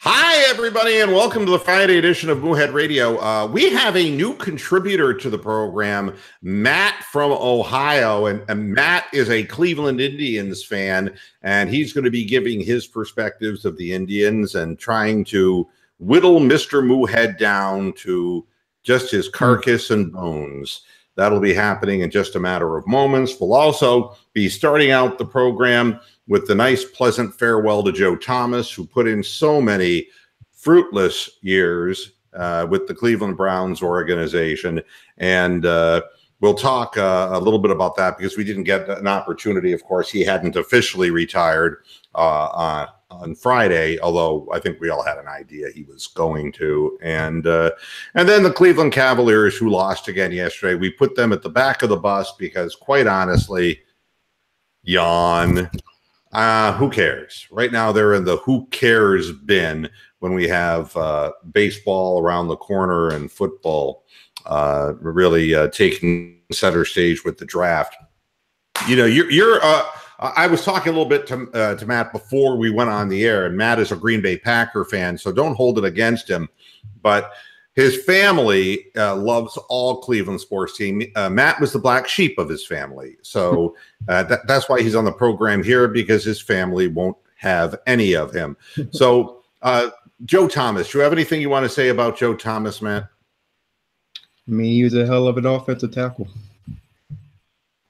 Hi, everybody, and welcome to the Friday edition of Moohead Radio. We have a new contributor to the program, Matt from Ohio, and Matt is a Cleveland Indians fan, and he's going to be giving his perspectives of the Indians and trying to whittle Mr. Moohead down to just his carcass and bones. That'll be happening in just a matter of moments. We'll also be starting out the program with the nice, pleasant farewell to Joe Thomas, who put in so many fruitless years with the Cleveland Browns organization. And we'll talk a little bit about that because we didn't get an opportunity. Of course, he hadn't officially retired on Friday, although I think we all had an idea he was going to. And then the Cleveland Cavaliers, who lost again yesterday, we put them at the back of the bus because, quite honestly, yawn. Who cares? Right now, they're in the who cares bin when we have baseball around the corner and football really taking center stage with the draft. You know, I was talking a little bit to Matt before we went on the air, and Matt is a Green Bay Packer fan, so don't hold it against him. But his family loves all Cleveland sports team. Matt was the black sheep of his family. So that's why he's on the program here, because his family won't have any of him. So Joe Thomas, do you have anything you want to say about Joe Thomas, Matt? I mean, he was a hell of an offensive tackle.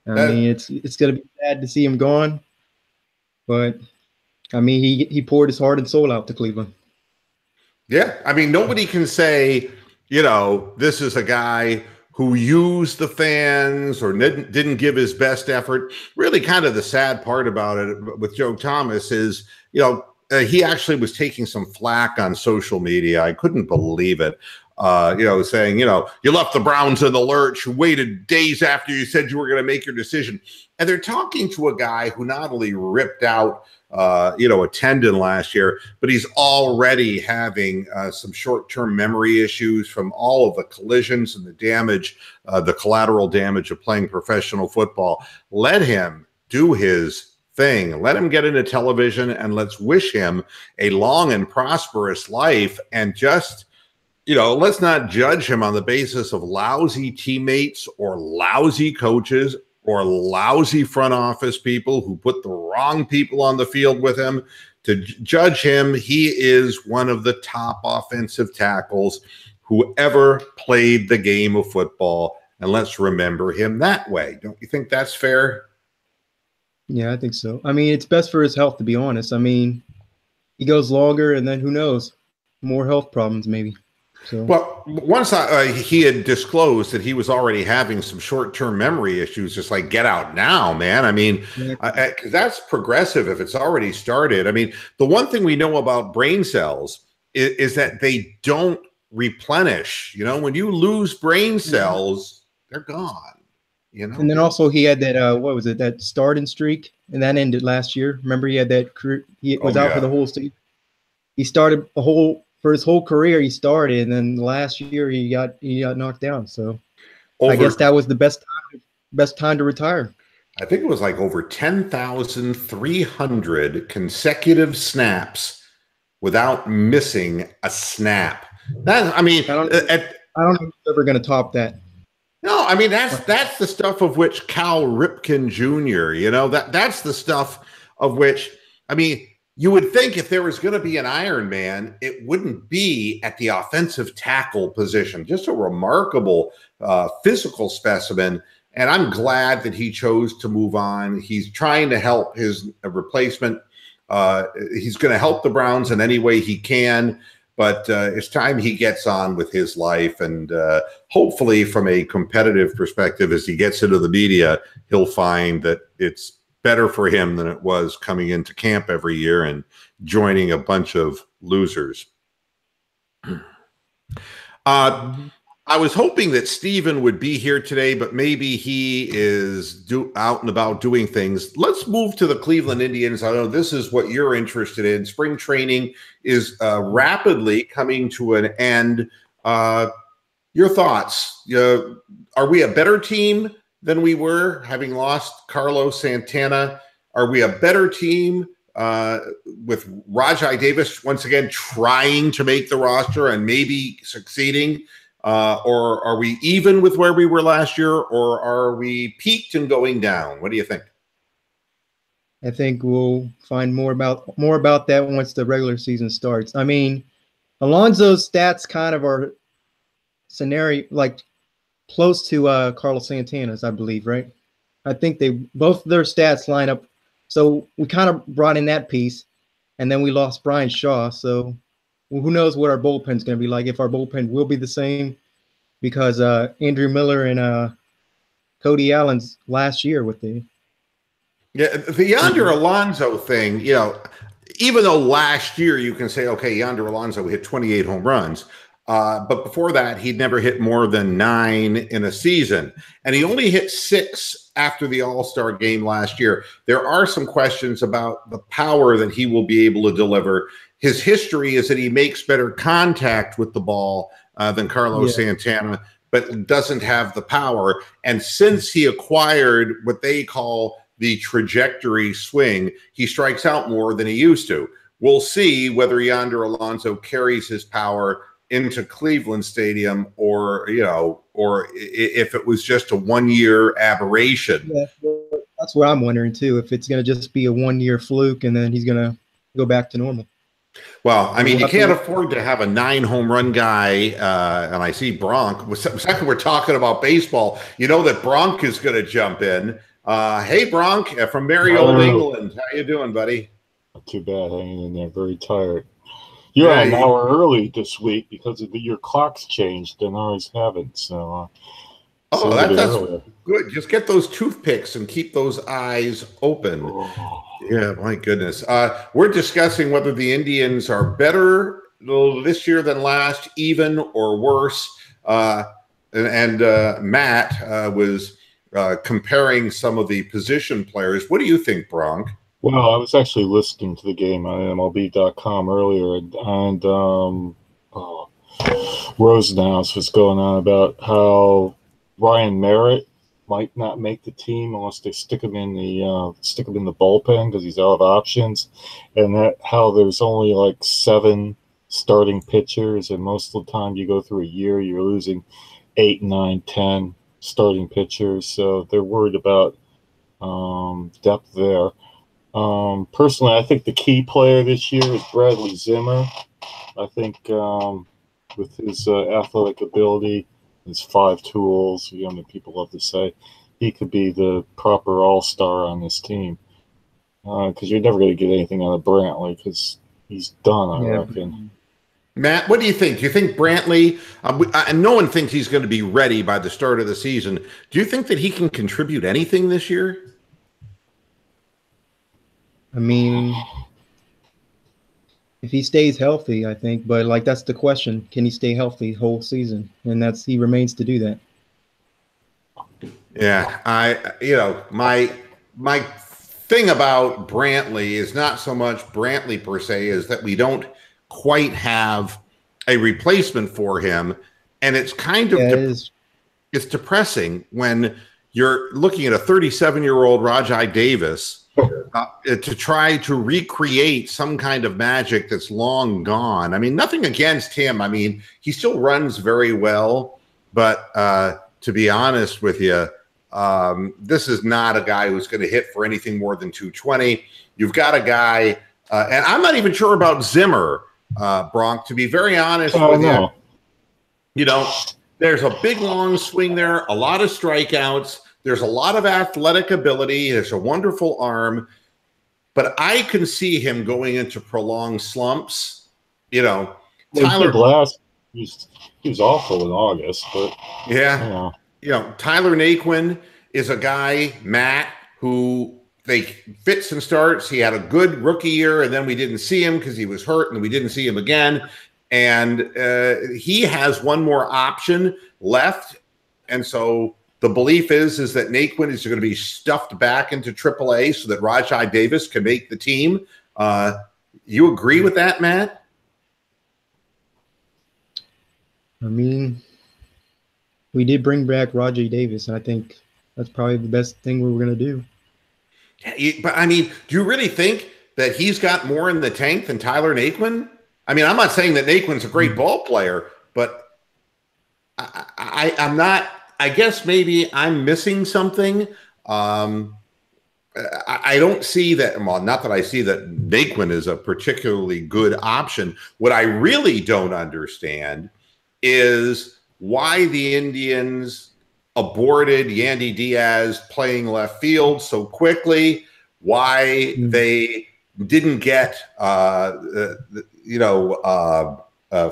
I mean, it's going to be sad to see him gone. But, I mean, he poured his heart and soul out to Cleveland. Yeah, I mean, nobody can say, you know, this is a guy who used the fans or didn't give his best effort. Really kind of the sad part about it with Joe Thomas is, you know, he actually was taking some flack on social media. I couldn't believe it. You know, saying, you know, you left the Browns in the lurch, you waited days after you said you were going to make your decision. And they're talking to a guy who not only ripped out, you know, a tendon last year, but he's already having some short-term memory issues from all of the collisions and the damage, the collateral damage of playing professional football. Let him do his thing. Let him get into television, and let's wish him a long and prosperous life. And just, you know, let's not judge him on the basis of lousy teammates or lousy coaches or lousy front office people who put the wrong people on the field with him. To judge him, he is one of the top offensive tackles who ever played the game of football, and let's remember him that way. Don't you think that's fair? Yeah, I think so. I mean, it's best for his health, to be honest. I mean, he goes longer, and then who knows? More health problems, maybe. So. Well, once he had disclosed that he was already having some short-term memory issues, just like, get out now, man. I mean, that's progressive if it's already started. I mean, the one thing we know about brain cells is that they don't replenish. You know, when you lose brain cells, they're gone. You know? And then also he had that, what was it, that starting streak, and that ended last year. Remember, he had that career, he was out for the whole season. He started for his whole career, he started, and then last year he got knocked down. So I guess that was the best time to retire. I think it was like over 10,300 consecutive snaps without missing a snap. That, I mean, I don't know if he's ever going to top that. No, I mean, that's the stuff of which Cal Ripken Jr., you know, that's the stuff of which, I mean, you would think if there was going to be an Iron Man, it wouldn't be at the offensive tackle position. Just a remarkable physical specimen. And I'm glad that he chose to move on. He's trying to help his replacement. He's going to help the Browns in any way he can. But it's time he gets on with his life. And hopefully from a competitive perspective, as he gets into the media, he'll find that it's better for him than it was coming into camp every year and joining a bunch of losers. I was hoping that Steven would be here today, but maybe he is out and about doing things. Let's move to the Cleveland Indians. I know this is what you're interested in. Spring training is rapidly coming to an end. Your thoughts? Are we a better team than we were, having lost Carlos Santana? Are we a better team with Rajai Davis once again trying to make the roster and maybe succeeding? Or are we even with where we were last year, or are we peaked and going down? What do you think? I think we'll find more about that once the regular season starts. I mean, Alonso's stats kind of are scenario like close to Carlos Santana's, I believe, right? I think both their stats line up. So we kind of brought in that piece, and then we lost Brian Shaw. So who knows what our bullpen's going to be like, if our bullpen will be the same, because Andrew Miller and Cody Allen's last year with the Yonder Alonso thing, even though last year you can say, okay, Yonder Alonso hit 28 home runs, but before that, he'd never hit more than 9 in a season. And he only hit 6 after the All-Star game last year. There are some questions about the power that he will be able to deliver. His history is that he makes better contact with the ball than Carlos Santana, but doesn't have the power. And since he acquired what they call the trajectory swing, he strikes out more than he used to. We'll see whether Yonder Alonso carries his power into Cleveland Stadium, or if it was just a one-year aberration. Yeah, that's what I'm wondering too. If it's going to just be a one-year fluke and then he's going to go back to normal. Well, I mean, you can't afford to have a 9 home run guy. And I see Bronk. Second, we're talking about baseball. You know that Bronk is going to jump in. Hey, Bronk from merry old England. How you doing, buddy? Not too bad, hanging in there. Very tired. You're an hour early this week because your clocks changed and ours haven't. So, that's good. Just get those toothpicks and keep those eyes open. Oh. Yeah, my goodness. We're discussing whether the Indians are better this year than last, even or worse. And Matt was comparing some of the position players. What do you think, Bronk? Well, I was actually listening to the game on MLB.com earlier, and Rosenhaus was going on about how Ryan Merritt might not make the team unless they stick him in the bullpen because he's out of options, and that how there's only like 7 starting pitchers, and most of the time you go through a year, you're losing 8, 9, 10 starting pitchers, so they're worried about depth there. Personally, I think the key player this year is Bradley Zimmer. I think with his athletic ability, his 5 tools, people love to say, he could be the proper all-star on this team. Because you're never going to get anything out of Brantley because he's done, I reckon. Matt, what do you think? Do you think Brantley, and no one thinks he's going to be ready by the start of the season, do you think that he can contribute anything this year? I mean, if he stays healthy, I think, but like that's the question: can he stay healthy whole season? And he remains to do that. Yeah, my thing about Brantley is not so much Brantley per se, is that we don't quite have a replacement for him, and it's kind of it's depressing when you're looking at a 37-year-old Rajai Davis. To try to recreate some kind of magic that's long gone. I mean, nothing against him. I mean, he still runs very well, but to be honest with you, this is not a guy who's going to hit for anything more than 220. You've got a guy, and I'm not even sure about Zimmer, Bronk, to be very honest with you. There's a big, long swing there, a lot of strikeouts. There's a lot of athletic ability. There's a wonderful arm, but I can see him going into prolonged slumps. Tyler he was awful in August, but Tyler Naquin is a guy, Matt, who they fits and starts. He had a good rookie year, and then we didn't see him because he was hurt, and we didn't see him again. And he has one more option left, and so. The belief is that Naquin is going to be stuffed back into AAA so that Rajai Davis can make the team. You agree with that, Matt? I mean, we did bring back Rajai Davis, and I think that's probably the best thing we were going to do. Yeah, but I mean, do you really think that he's got more in the tank than Tyler Naquin? I mean, I'm not saying that Naquin's a great ball player, but I'm not. I guess maybe I'm missing something. I don't see that. Well, not that I see that Naquin is a particularly good option. What I really don't understand is why the Indians aborted Yandy Diaz playing left field so quickly, why they didn't get,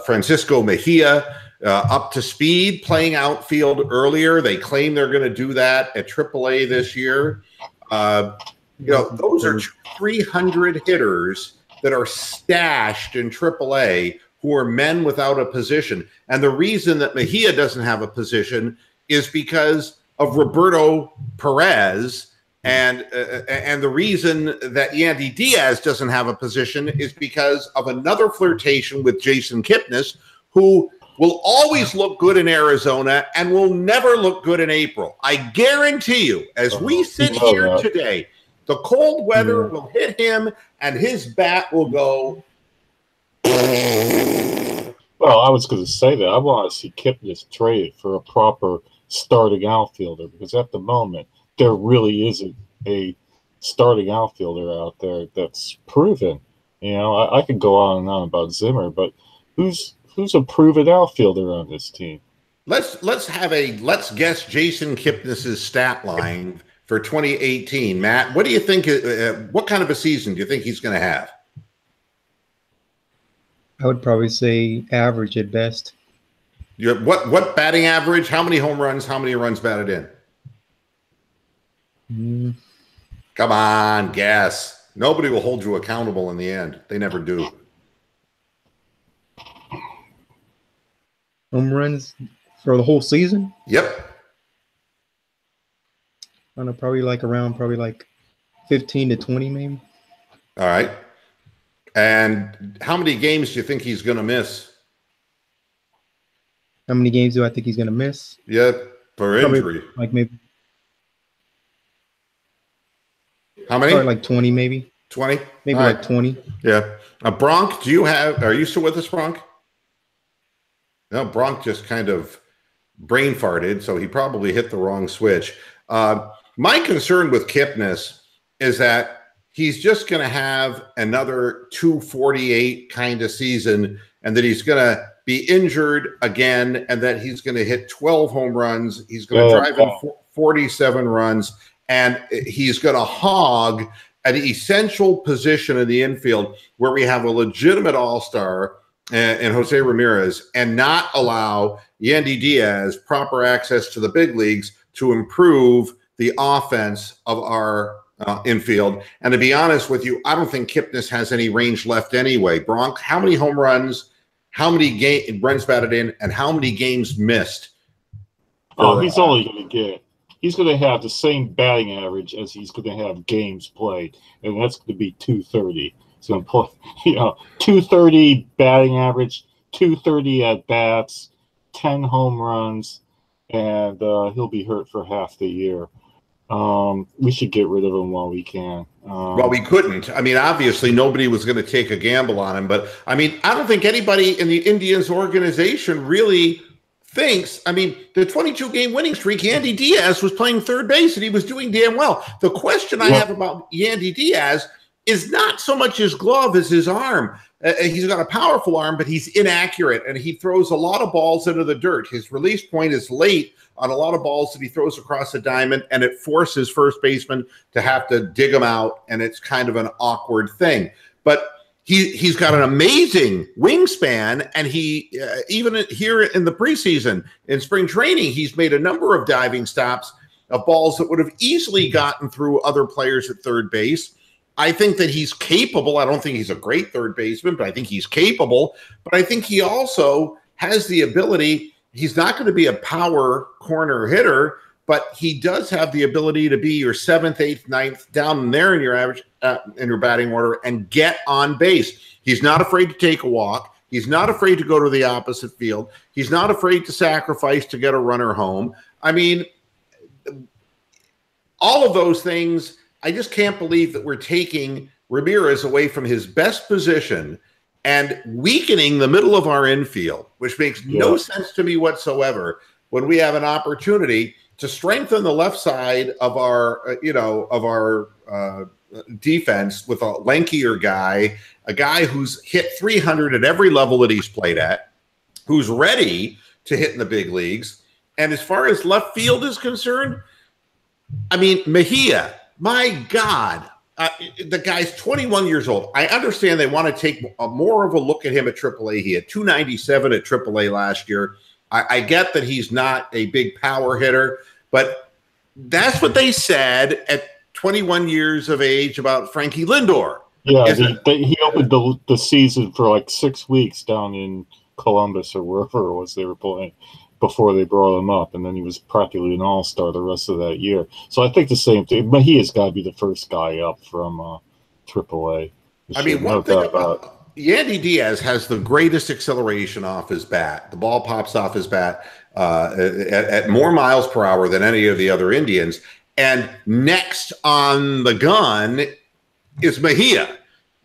Francisco Mejia up to speed playing outfield earlier. They claim they're going to do that at AAA this year. Those are 300 hitters that are stashed in AAA who are men without a position. And the reason that Mejia doesn't have a position is because of Roberto Perez. And the reason that Yandy Diaz doesn't have a position is because of another flirtation with Jason Kipnis, who will always look good in Arizona and will never look good in April. I guarantee you, as we sit here today, the cold weather will hit him and his bat will go. Well, I was going to say that. I want to see Kipnis traded for a proper starting outfielder, because at the moment, there really isn't a starting outfielder out there that's proven. I could go on and on about Zimmer, but who's a proven outfielder on this team? Let's guess Jason Kipnis's stat line for 2018. Matt, what do you think? What kind of a season do you think he's going to have? I would probably say average at best. What batting average? How many home runs? How many runs batted in? Come on, guess. Nobody will hold you accountable in the end. They never do. Home runs for the whole season? Yep. I don't know, probably like 15 to 20 maybe. All right. And how many games do you think he's going to miss? How many games do I think he's going to miss? Yeah, for injury. Like maybe. How many? Probably like 20 maybe. 20? Maybe like 20. Yeah. Bronk, are you still with us, Bronk? No, Bronk just kind of brain farted, so he probably hit the wrong switch. My concern with Kipnis is that he's just going to have another 248 kind of season, and that he's going to be injured again, and that he's going to hit 12 home runs. He's going to drive in 47 runs, and he's going to hog an essential position in the infield where we have a legitimate all-star and Jose Ramirez, and not allow Yandy Diaz proper access to the big leagues to improve the offense of our infield. And to be honest with you, I don't think Kipnis has any range left anyway. Bronk, how many home runs, how many runs batted in, and how many games missed? He's only going to he's going to have the same batting average as he's going to have games played, and that's going to be 230. So, 230 batting average, 230 at bats, 10 home runs, and he'll be hurt for half the year. We should get rid of him while we can. Well, we couldn't. I mean, obviously, nobody was going to take a gamble on him. But, I mean, I don't think anybody in the Indians organization really thinks. I mean, the 22-game winning streak, Yandy Diaz was playing third base, and he was doing damn well. The question I have about Yandy Diaz is not so much his glove as his arm. He's got a powerful arm, but he's inaccurate, and he throws a lot of balls into the dirt. His release point is late on a lot of balls that he throws across the diamond, and it forces first baseman to have to dig them out, and it's kind of an awkward thing. But he's got an amazing wingspan, and he even here in the preseason, in spring training, he's made a number of diving stops of balls that would have easily gotten through other players at third base. I think that he's capable. I don't think he's a great third baseman, but I think he's capable. But I think he also has the ability. He's not going to be a power corner hitter, but he does have the ability to be your 7th, 8th, 9th down there in your average in your batting order and get on base. He's not afraid to take a walk. He's not afraid to go to the opposite field. He's not afraid to sacrifice to get a runner home. I mean, all of those things. I just can't believe that we're taking Ramirez away from his best position and weakening the middle of our infield, which makes no sense to me whatsoever when we have an opportunity to strengthen the left side of our, defense with a lankier guy, a guy who's hit 300 at every level that he's played at, who's ready to hit in the big leagues. And as far as left field is concerned, I mean, Mejia, my God, the guy's 21 years old. I understand they want to take more of a look at him at AAA. He had 297 at AAA last year. I get that he's not a big power hitter, but that's what they said at 21 years of age about Frankie Lindor. Yeah, he opened the season for like 6 weeks down in Columbus or wherever it was they were playing before they brought him up, and then he was practically an all-star the rest of that year. So I think the same thing. But he has got to be the first guy up from AAA. I mean, one thing about Yandy Diaz has the greatest acceleration off his bat. The ball pops off his bat at more miles per hour than any of the other Indians. And next on the gun is Mejia.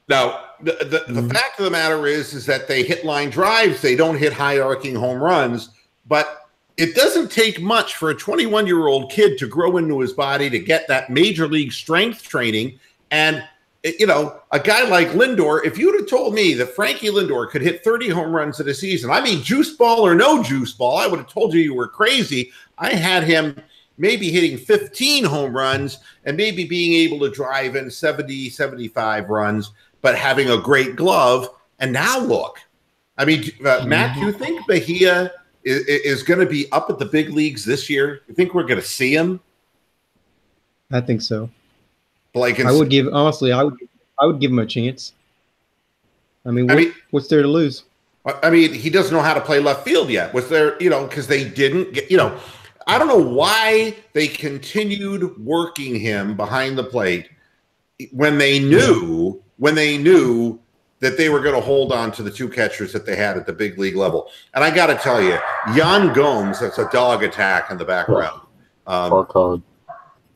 Now, the fact of the matter is that they hit line drives. They don't hit high arcing home runs. But it doesn't take much for a 21-year-old kid to grow into his body, to get that major league strength training. And, a guy like Lindor, if you'd have told me that Frankie Lindor could hit 30 home runs in a season, I mean, juice ball or no juice ball, I would have told you were crazy. I had him maybe hitting 15 home runs and maybe being able to drive in 70, 75 runs, but having a great glove. And now look, I mean, Matt, do you think Mejia is going to be up at the big leagues this year? You think we're going to see him? I think so. Like, I would give him a chance. I mean, what's there to lose? I mean, he doesn't know how to play left field yet. Was there, because they didn't get, I don't know why they continued working him behind the plate when they knew that they were going to hold on to the two catchers that they had at the big league level. And I got to tell you, Yan Gomes, that's a dog attack in the background.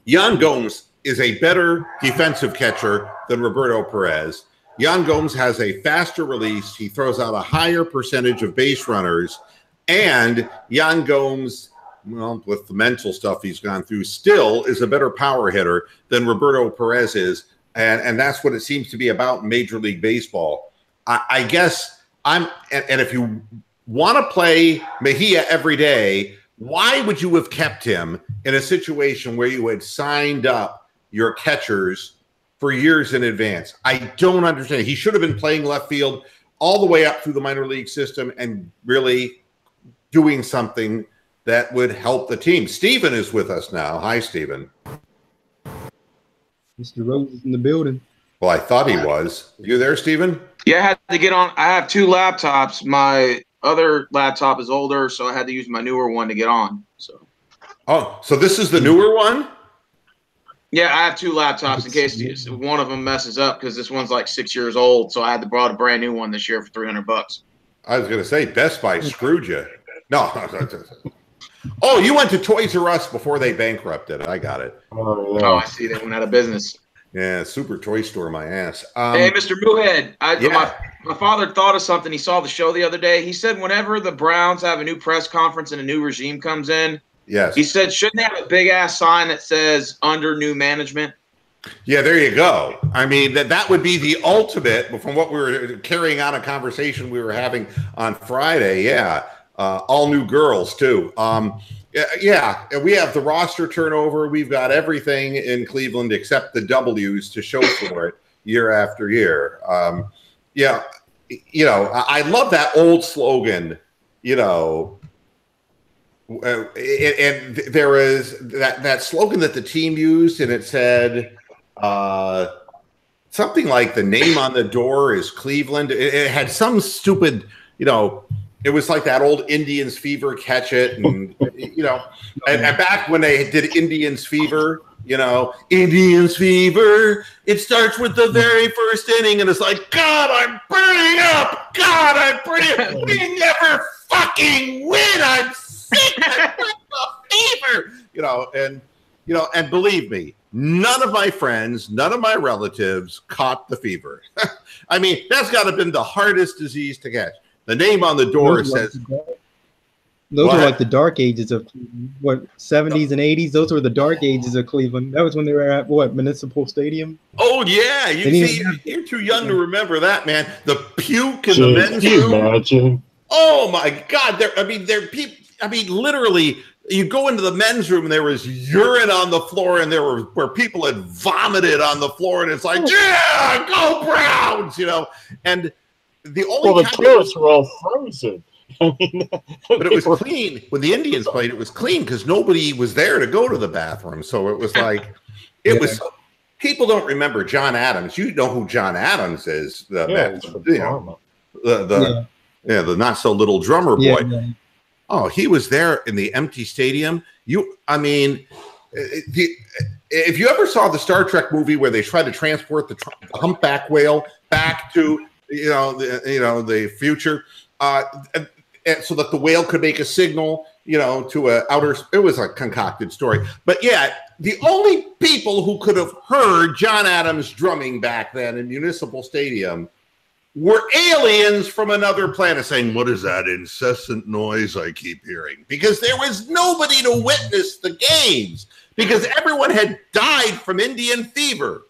Yan Gomes is a better defensive catcher than Roberto Perez. Yan Gomes has a faster release. He throws out a higher percentage of base runners. And Yan Gomes, well, with the mental stuff he's gone through, still is a better power hitter than Roberto Perez is. And that's what it seems to be about in Major League Baseball. I guess and if you want to play Mejia every day, why would you have kept him in a situation where you had signed up your catchers for years in advance? I don't understand. He should have been playing left field all the way up through the minor league system and really doing something that would help the team. Steven is with us now. Hi, Steven. Mr. Rose is in the building. Well, I thought he was. You there, Steven? Yeah, I had to get on. I have two laptops. My other laptop is older, so I had to use my newer one to get on. So this is the newer one? Yeah, I have two laptops in case one of them messes up, because this one's like 6 years old. So I had to brought a brand new one this year for $300. I was going to say Best Buy screwed you. No. Oh, you went to Toys R Us before they bankrupted. I got it. Oh, yeah. I see. They went out of business. Yeah, super toy store, my ass. Hey, Mr. Moohead, my father thought of something. He saw the show the other day. He said whenever the Browns have a new press conference and a new regime comes in, yes, he said, shouldn't they have a big-ass sign that says under new management? Yeah, there you go. I mean, that would be the ultimate, from what we were carrying on a conversation we were having on Friday. Yeah. All new girls too. Yeah, we have the roster turnover. We've got everything in Cleveland except the W's to show for it year after year. Yeah, I love that old slogan. And there was that slogan that the team used, and it said something like the name on the door is Cleveland. It had some stupid, it was like that old Indians Fever, catch it. And, and back when they did Indians Fever, Indians Fever, it starts with the very first inning. And it's like, God, I'm burning up. God, I'm burning up. We never fucking win. I'm sick. I'm the fever. And and believe me, none of my friends, none of my relatives caught the fever. I mean, that's got to have been the hardest disease to catch. The name on the door says... Those were like the dark ages of Cleveland. What, 70s and 80s? Those were the dark ages of Cleveland. That was when they were at, Municipal Stadium? Oh, yeah. You're too young to remember that, man. The puke in the men's room. Imagine? Oh, my God. Literally, you go into the men's room and there was urine on the floor and where people had vomited on the floor. And it's like, yeah, go Browns, And the only the toilets were all frozen. But it was clean. When the Indians played, it was clean because nobody was there to go to the bathroom. So it was like, was. People don't remember John Adams. You know who John Adams is? The not so little drummer boy. Yeah. Oh, he was there in the empty stadium. If you ever saw the Star Trek movie where they tried to transport the humpback whale back to the future. And so that the whale could make a signal, to it was a concocted story. But yeah, the only people who could have heard John Adams drumming back then in Municipal Stadium were aliens from another planet saying, "What is that incessant noise I keep hearing?" Because there was nobody to witness the games because everyone had died from Indian fever.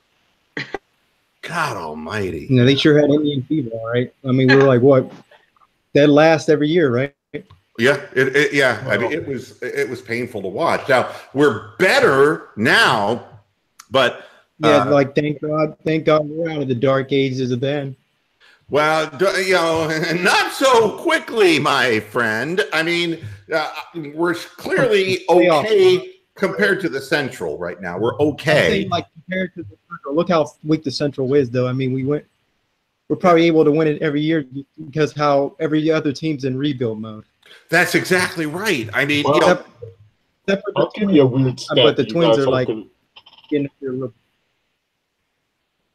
God almighty. They sure had Indian fever, all right? I mean, we were like, what? That lasts every year, right? Yeah, I mean, it was painful to watch. Now we're better now, but thank God we're out of the dark ages of then. Well, not so quickly, my friend. I mean, we're clearly okay compared to the Central right now. We're okay. Compared to the Central, look how weak the Central is, though. I mean, we're probably able to win it every year because how every other team's in rebuild mode. That's exactly right. I mean, I'll give you a weird stat. But the Twins are like getting there a little.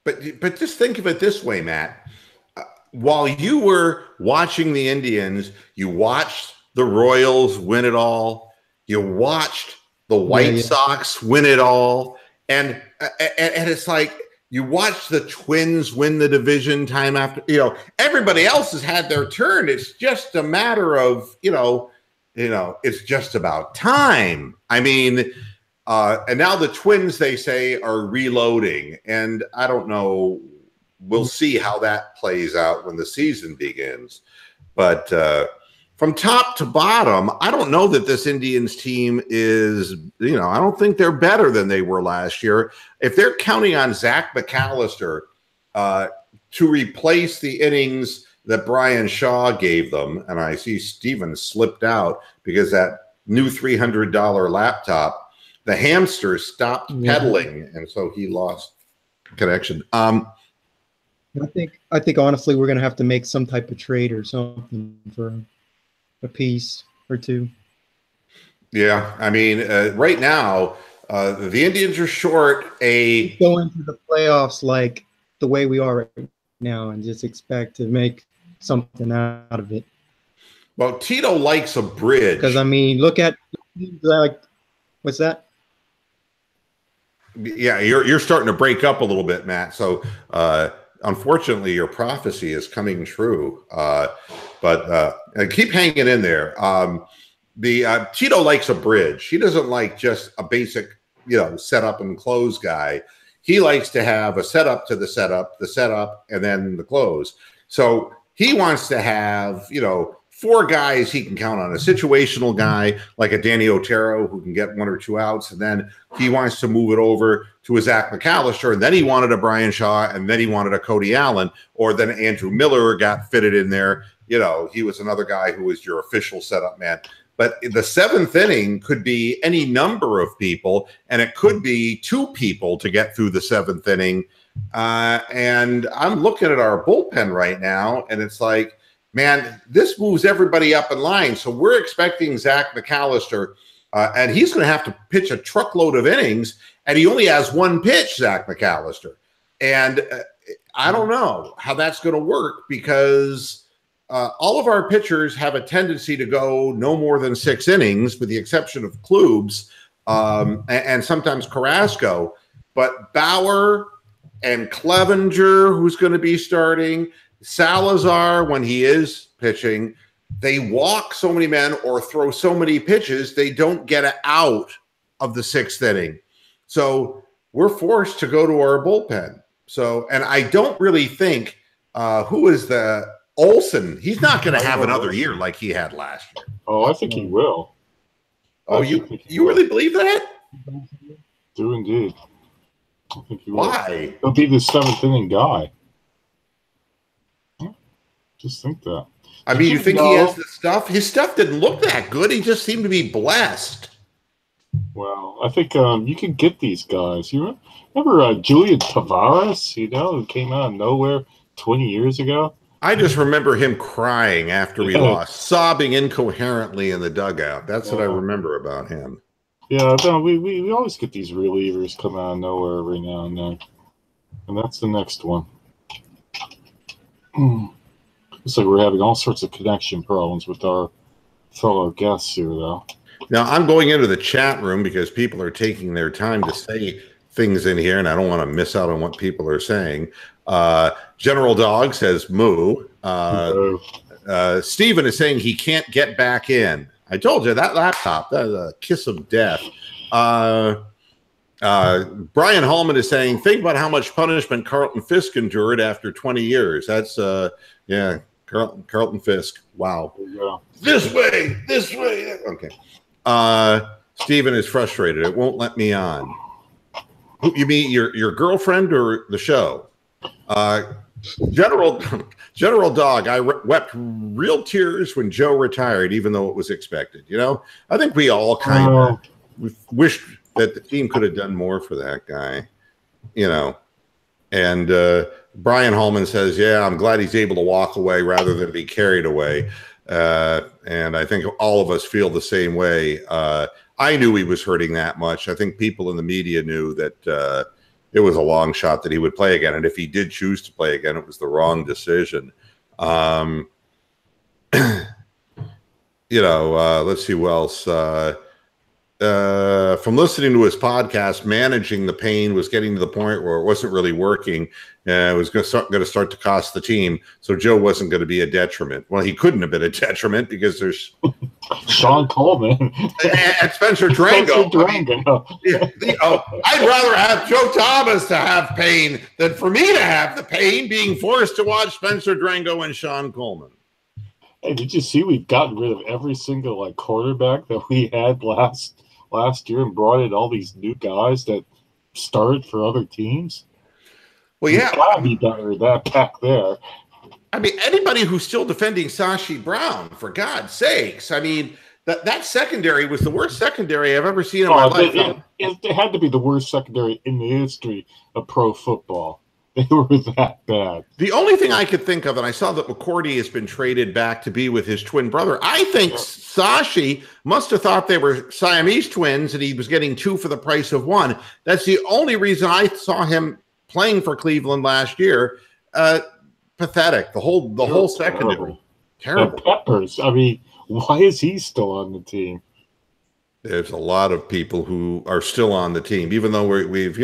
But just think of it this way, Matt. While you were watching the Indians, you watched the Royals win it all. You watched the White Sox win it all, and it's like. You watch the Twins win the division time after, everybody else has had their turn. It's just a matter of, it's just about time. I mean, and now the Twins, they say, are reloading. And I don't know. We'll see how that plays out when the season begins. But from top to bottom, I don't know that this Indians team is, I don't think they're better than they were last year. If they're counting on Zach McAllister to replace the innings that Brian Shaw gave them, and I see Steven slipped out because that new $300 laptop, the hamster stopped pedaling, and so he lost connection. I think honestly we're going to have to make some type of trade or something for a piece or two. Yeah, I mean, right now, the Indians are short go into the playoffs like the way we are right now and just expect to make something out of it. Well, Tito likes a bridge. Because, I mean, look at, what's that? Yeah, you're starting to break up a little bit, Matt. So, unfortunately, your prophecy is coming true. But keep hanging in there. Tito likes a bridge. He doesn't like just a basic, setup and close guy. He likes to have a setup to the setup, and then the close. So he wants to have, 4 guys he can count on. A situational guy like a Danny Otero who can get 1 or 2 outs, and then he wants to move it over to a Zach McAllister, and then he wanted a Brian Shaw, and then he wanted a Cody Allen, or then Andrew Miller got fitted in there. He was another guy who was your official setup man. But the 7th inning could be any number of people, and it could be 2 people to get through the 7th inning. And I'm looking at our bullpen right now, and it's like, man, this moves everybody up in line. So we're expecting Zach McAllister, and he's going to have to pitch a truckload of innings, and he only has 1 pitch, Zach McAllister. And I don't know how that's going to work because all of our pitchers have a tendency to go no more than 6 innings, with the exception of Klubs. and sometimes Carrasco, but Bauer and Clevenger, who's going to be starting, Salazar when he is pitching, they walk so many men or throw so many pitches, they don't get out of the sixth inning. So we're forced to go to our bullpen. So, and I don't really think who is the Olsen? He's not going to have another year like he had last year. Oh, I think he will. Oh, you really believe that? Do indeed. I think he will. Why? He'll be the seventh inning guy. Just think that. I mean, you think he has the stuff? His stuff didn't look that good. He just seemed to be blessed. Well, I think you can get these guys. You remember Julian Tavares, who came out of nowhere 20 years ago? I just remember him crying after we lost, sobbing incoherently in the dugout. That's what I remember about him. Yeah, no, we always get these relievers come out of nowhere every now and then. And that's the next one. Looks like we're having all sorts of connection problems with our fellow guests here, though. Now, I'm going into the chat room because people are taking their time to say things in here, and I don't want to miss out on what people are saying. General Dog says moo. Steven is saying he can't get back in. I told you, that laptop, that is a kiss of death. Brian Hallman is saying, think about how much punishment Carlton Fisk endured after 20 years. That's, Carlton Fisk. Wow. Yeah. This way. Okay. Steven is frustrated. It won't let me on. You mean your girlfriend or the show? General Dog, I wept real tears when Joe retired, even though it was expected. I think we all kind of wished that the team could have done more for that guy, And Brian Hallman says, yeah, I'm glad he's able to walk away rather than be carried away. And I think all of us feel the same way. I knew he was hurting that much. I think people in the media knew that it was a long shot that he would play again. And if he did choose to play again, it was the wrong decision. Let's see who else. From listening to his podcast, managing the pain was getting to the point where it wasn't really working. It was going to start to cost the team. So Joe wasn't going to be a detriment. Well, he couldn't have been a detriment because there's Sean Coleman and Spencer Drango. I'd rather have Joe Thomas to have pain than for me to have the pain being forced to watch Spencer Drango and Sean Coleman. Hey, did you see we've gotten rid of every single quarterback that we had last year and brought in all these new guys that started for other teams? Well, yeah. Gotta be better that back there. I mean, anybody who's still defending Sashi Brown, for God's sakes. I mean, that secondary was the worst secondary I've ever seen in my life. It had to be the worst secondary in the history of pro football. They were that bad. The only thing I could think of, and I saw that McCourty has been traded back to be with his twin brother. I think Sashi must have thought they were Siamese twins and he was getting two for the price of one. That's the only reason I saw him playing for Cleveland last year. Pathetic. The whole secondary. Terrible. And Peppers. I mean, why is he still on the team? There's a lot of people who are still on the team, even though we've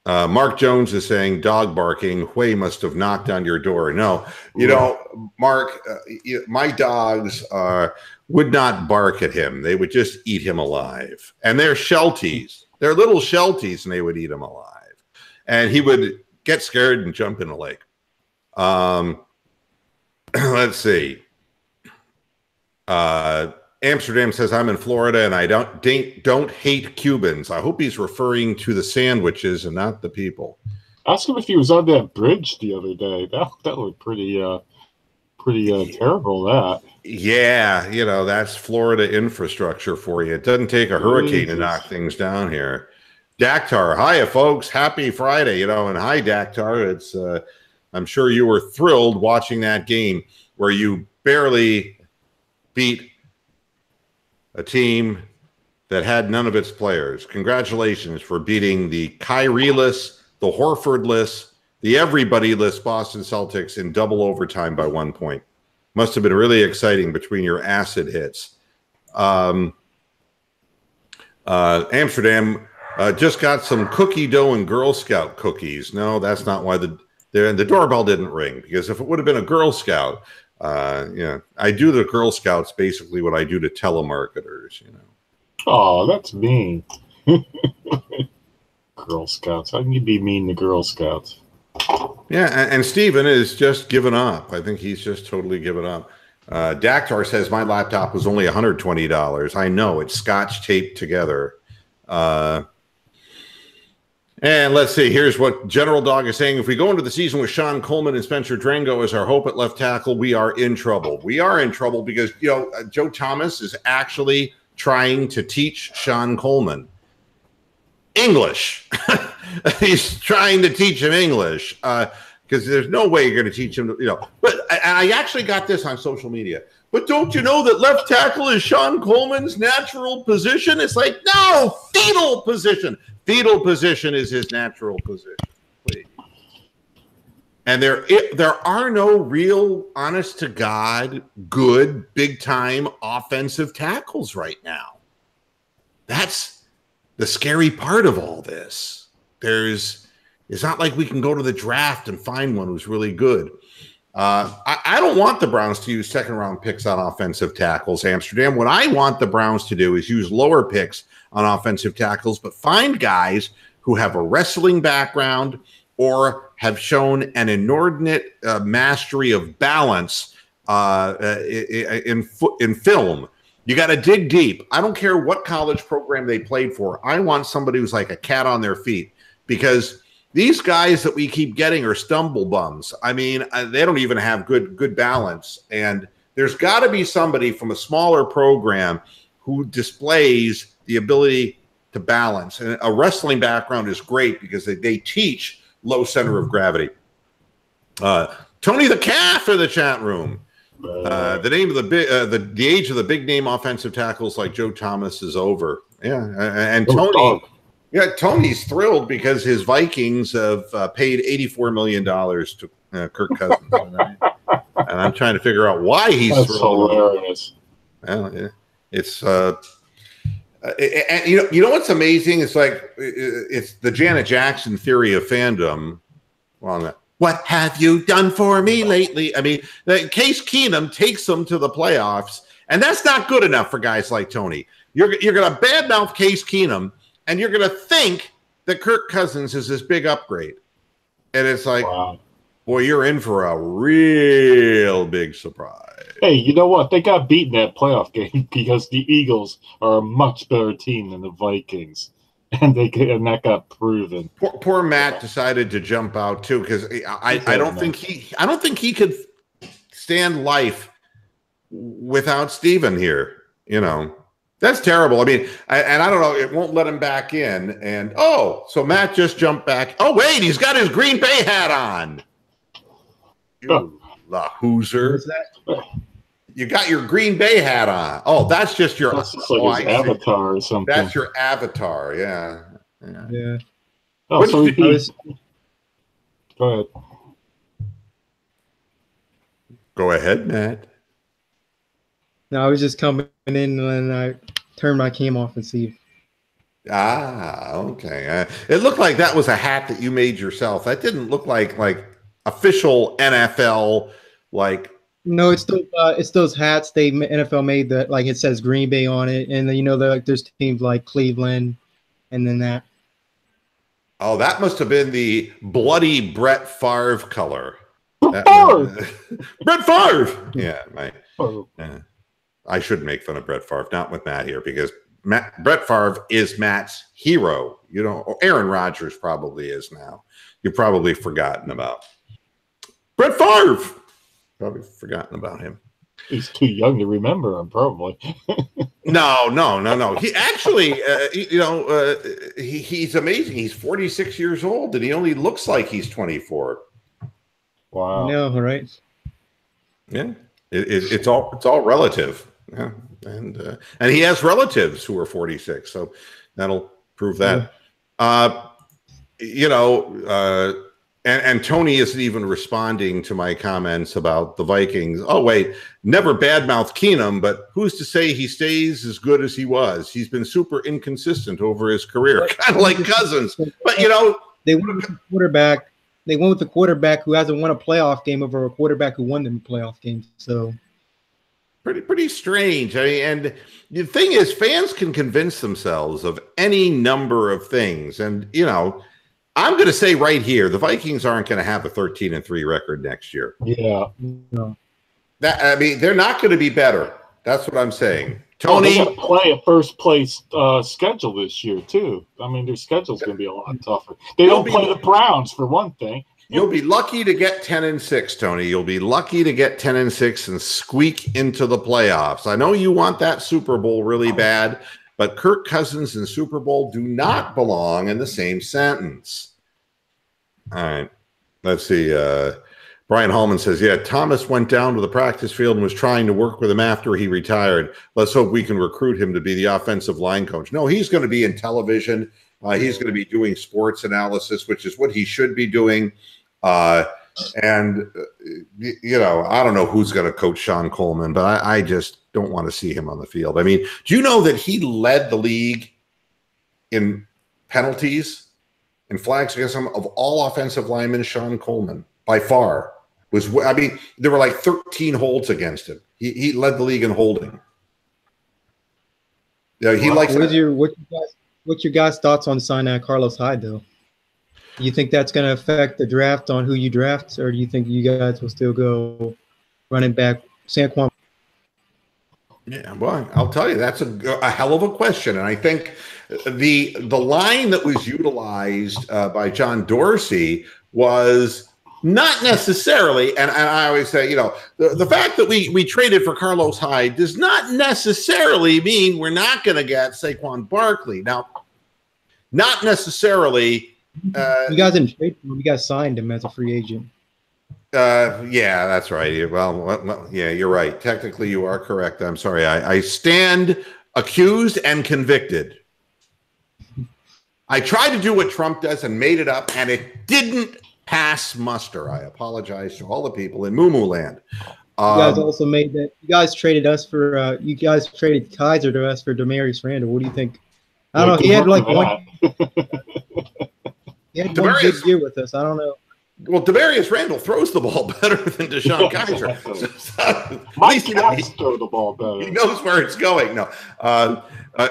Mark Jones is saying dog barking. Hui must have knocked on your door. No, Mark, my dogs would not bark at him. They would just eat him alive. And they're Shelties. They're little Shelties, and they would eat him alive. And he would get scared and jump in the lake. Let's see. Amsterdam says, I'm in Florida and I don't hate Cubans. I hope he's referring to the sandwiches and not the people. Ask him if he was on that bridge the other day. That looked pretty terrible, that. Yeah, that's Florida infrastructure for you. It doesn't take a hurricane to knock things down here. Dactar, hiya, folks. Happy Friday, and hi, Dactar. It's I'm sure you were thrilled watching that game where you barely beat a team that had none of its players. Congratulations for beating the Kyrie-less, the Horford-less, the everybody-less Boston Celtics in double overtime by 1 point. Must have been really exciting between your acid hits. Amsterdam just got some cookie dough and Girl Scout cookies. No, that's not why the doorbell didn't ring, because if it would have been a Girl Scout, I do the Girl Scouts basically what I do to telemarketers, Oh, that's mean. Girl Scouts. How can you be mean to Girl Scouts? Yeah, and Steven is just given up. I think he's just totally given up. Dactar says, my laptop was only $120. I know, it's scotch taped together. And let's see, here's what General Dog is saying. If we go into the season with Sean Coleman and Spencer Drango as our hope at left tackle, we are in trouble. We are in trouble because, Joe Thomas is actually trying to teach Sean Coleman English. He's trying to teach him English because there's no way you're going to teach him, But I actually got this on social media. But don't you know that left tackle is Sean Coleman's natural position? It's like, no, fetal position. Fetal position is his natural position. Please. And there are no real, honest to God, good, big-time offensive tackles right now. That's the scary part of all this. It's not like we can go to the draft and find one who's really good. I don't want the Browns to use second-round picks on offensive tackles, Amsterdam. What I want the Browns to do is use lower picks on offensive tackles, but find guys who have a wrestling background or have shown an inordinate mastery of balance in film. You got to dig deep. I don't care what college program they played for. I want somebody who's like a cat on their feet, because these guys that we keep getting are stumble bums. I mean, they don't even have good balance. And there's got to be somebody from a smaller program who displays the ability to balance. And a wrestling background is great because they teach low center of gravity. Tony the Calf in the chat room. The name of the age of the big name offensive tackles like Joe Thomas is over. Yeah, and Tony. Yeah, Tony's thrilled because his Vikings have paid $84 million to Kirk Cousins. And I'm trying to figure out why he's thrilled. Hilarious. Well, it's and you know what's amazing? It's like it's the Janet Jackson theory of fandom. Well, what have you done for me lately? I mean, Case Keenum takes them to the playoffs, and that's not good enough for guys like Tony. You're going to badmouth Case Keenum, and you're going to think that Kirk Cousins is this big upgrade. And it's like, wow. Boy, you're in for a real big surprise. Hey, you know what? They got beaten that playoff game because the Eagles are a much better team than the Vikings. And that got proven. Poor Matt decided to jump out too, because I don't think he could stand life without Steven here. That's terrible. I mean, I don't know. It won't let him back in. And so Matt just jumped back. Oh wait, he's got his Green Bay hat on. You la Hooser. You got your Green Bay hat on. Oh, that's just your his avatar or something. That's your avatar, yeah. Oh, so go ahead. Go ahead, Matt. No, I was just coming in and I turned my cam off and see. Okay. It looked like that was a hat that you made yourself. That didn't look like official NFL like. No, it's those hats NFL made that like it says Green Bay on it, and then there's teams like Cleveland, and then that. Oh, that must have been the bloody Brett Favre color. Brett Favre. Yeah, I should make fun of Brett Favre, not with Matt here, because Brett Favre is Matt's hero. Or Aaron Rodgers probably is now. You've probably forgotten about Brett Favre. Probably forgotten about him. He's too young to remember him, probably. No. He actually, he's amazing. He's 46 years old, and he only looks like he's 24. Wow. No, right? Yeah, it's all relative. Yeah, and he has relatives who are 46, so that'll prove that. And Tony isn't even responding to my comments about the Vikings. Oh, wait, never badmouth Keenum, but who's to say he stays as good as he was? He's been super inconsistent over his career, kind of like Cousins. But, you know. They went with the quarterback. They went with the quarterback who hasn't won a playoff game over a quarterback who won them a playoff game. So pretty strange. I mean, and the thing is, fans can convince themselves of any number of things. And, you know, I'm going to say right here, the Vikings aren't going to have a 13-3 record next year. Yeah. no. I mean, they're not going to be better. That's what I'm saying. Tony, they're going to play a first place schedule this year too. I mean, their schedule's going to be a lot tougher. They don't play the Browns for one thing. You'll be lucky to get 10-6, Tony. You'll be lucky to get 10-6 and squeak into the playoffs. I know you want that Super Bowl really bad, but Kirk Cousins and Super Bowl do not belong in the same sentence. All right. Let's see. Brian Hallman says, yeah, Thomas went down to the practice field and was trying to work with him after he retired. Let's hope we can recruit him to be the offensive line coach. No, he's going to be in television. He's going to be doing sports analysis, which is what he should be doing. And, you know, I don't know who's going to coach Sean Coleman, but I just don't want to see him on the field. I mean, do you know that he led the league in penalties and flags against him of all offensive linemen? Sean Coleman, by far, I mean, there were like 13 holds against him. He led the league in holding. Yeah, he likes. What's your guys' thoughts on signing Carlos Hyde, though? Do you think that's going to affect the draft on who you draft, or do you think you guys will still go running back Saquon? Yeah, well, I'll tell you, that's a hell of a question, and I think the line that was utilized by John Dorsey was not necessarily, and I always say, you know, the fact that we traded for Carlos Hyde does not necessarily mean we're not going to get Saquon Barkley. Now, not necessarily. You guys didn't trade for him. You guys signed him as a free agent. Yeah, that's right. Well, yeah, you're right. Technically, you are correct. I'm sorry. I stand accused and convicted. I tried to do what Trump does and made it up, and it didn't pass muster. I apologize to all the people in Moo Land. You guys also made that. You guys traded us for. You guys traded Kaiser to us for Demarius Randall. What do you think? I don't know. He had like one. He had one good year with us. I don't know. Well, Demarius Randall throws the ball better than DeShone Kaiser. At least he does throw the ball better. He knows where it's going. No,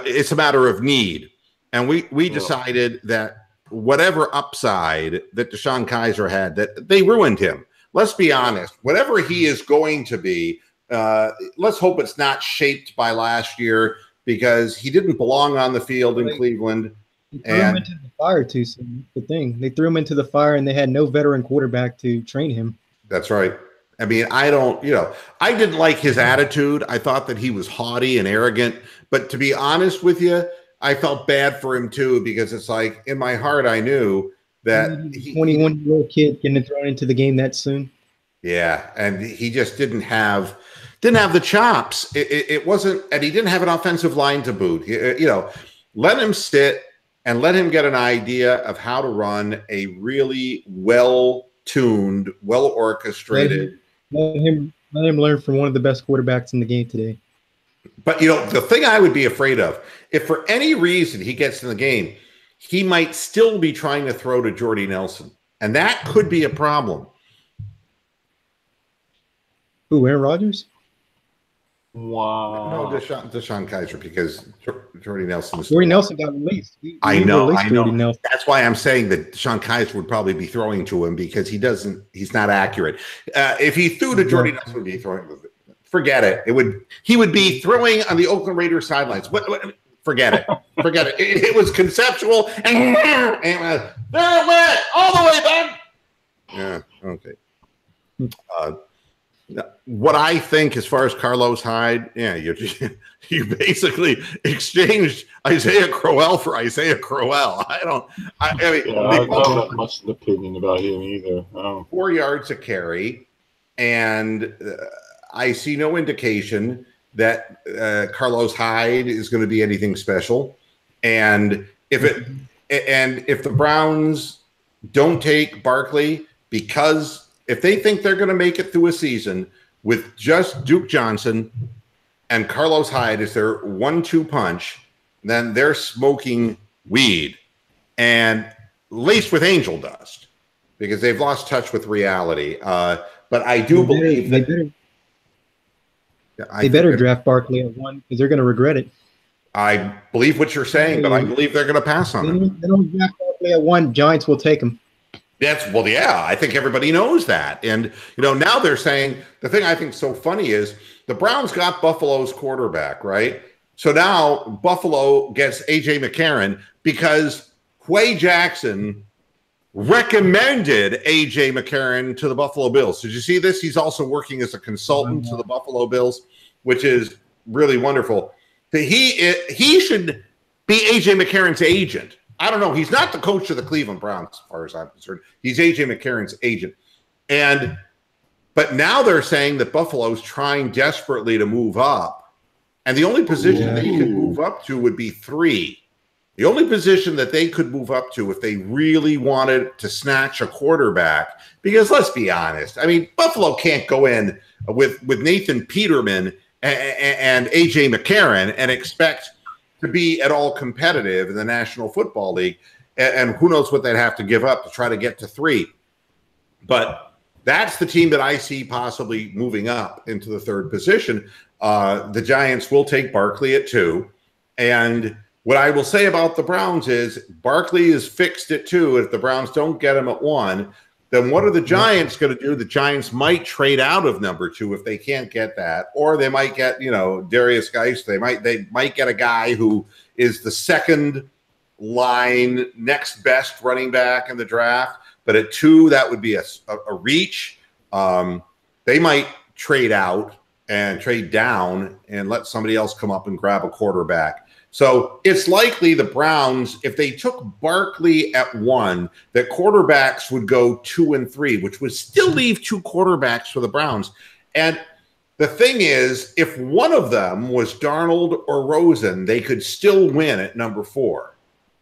it's a matter of need, and we decided that whatever upside that DeShone Kaiser had, that they ruined him. Let's be honest. Whatever he is going to be, let's hope it's not shaped by last year, because he didn't belong on the field in Cleveland. They threw him into the fire too soon. The thing, they threw him into the fire, and they had no veteran quarterback to train him. That's right. I mean, I didn't like his attitude. I thought that he was haughty and arrogant. But to be honest with you, I felt bad for him too, because it's like in my heart I knew that 21-year-old kid getting thrown into the game that soon. Yeah, and he just didn't have the chops. It wasn't, and he didn't have an offensive line to boot. Let him sit and let him get an idea of how to run a really well-tuned, well-orchestrated. Let him learn from one of the best quarterbacks in the game today. But, the thing I would be afraid of, if for any reason he gets in the game, he might still be trying to throw to Jordy Nelson. And that could be a problem. Who, Aaron Rodgers? Wow. No, DeShone Kaiser, because Jordy Nelson got released. I know. That's why I'm saying that DeShone Kaiser would probably be throwing to him, because he's not accurate. If he threw to Jordy Nelson, would be throwing. Forget it. He would be throwing on the Oakland Raiders sidelines. Forget it. Forget it. It was conceptual, and there it went all the way back. Yeah. Okay. What I think, as far as Carlos Hyde, you basically exchanged Isaiah Crowell for Isaiah Crowell. I don't have much of an opinion about him either. 4 yards a carry, and I see no indication that Carlos Hyde is going to be anything special. And if the Browns don't take Barkley, because if they think they're going to make it through a season with just Duke Johnson and Carlos Hyde as their 1-2 punch, then they're smoking weed and laced with angel dust, because they've lost touch with reality. But I do believe that they better draft Barkley at 1, because they're going to regret it. I believe what you're saying, but I believe they're going to pass on him. They don't draft Barkley at 1. Giants will take him. Yeah, I think everybody knows that. And, now they're saying, the thing I think is so funny is the Browns got Buffalo's quarterback, right? So now Buffalo gets A.J. McCarron because Huey Jackson recommended A.J. McCarron to the Buffalo Bills. Did you see this? He's also working as a consultant to the Buffalo Bills, which is really wonderful. He should be A.J. McCarron's agent. I don't know. He's not the coach of the Cleveland Browns, as far as I'm concerned. He's A.J. McCarron's agent. But now they're saying that Buffalo's trying desperately to move up. And the only position they could move up to would be 3. The only position that they could move up to if they really wanted to snatch a quarterback, because let's be honest, I mean, Buffalo can't go in with Nathan Peterman and A.J. McCarron and expect to be at all competitive in the National Football League. And who knows what they'd have to give up to try to get to 3. But that's the team that I see possibly moving up into the 3rd position. The Giants will take Barkley at 2. And what I will say about the Browns is Barkley is fixed at 2. If the Browns don't get him at 1, then what are the Giants going to do? The Giants might trade out of number 2 if they can't get that, or they might get, Darius Geis. They might get a guy who is the 2nd line next best running back in the draft. But at 2, that would be a reach. They might trade out and trade down and let somebody else come up and grab a quarterback. So it's likely the Browns, if they took Barkley at 1, that quarterbacks would go 2 and 3, which would still leave 2 quarterbacks for the Browns. And the thing is, if one of them was Darnold or Rosen, they could still win at number 4,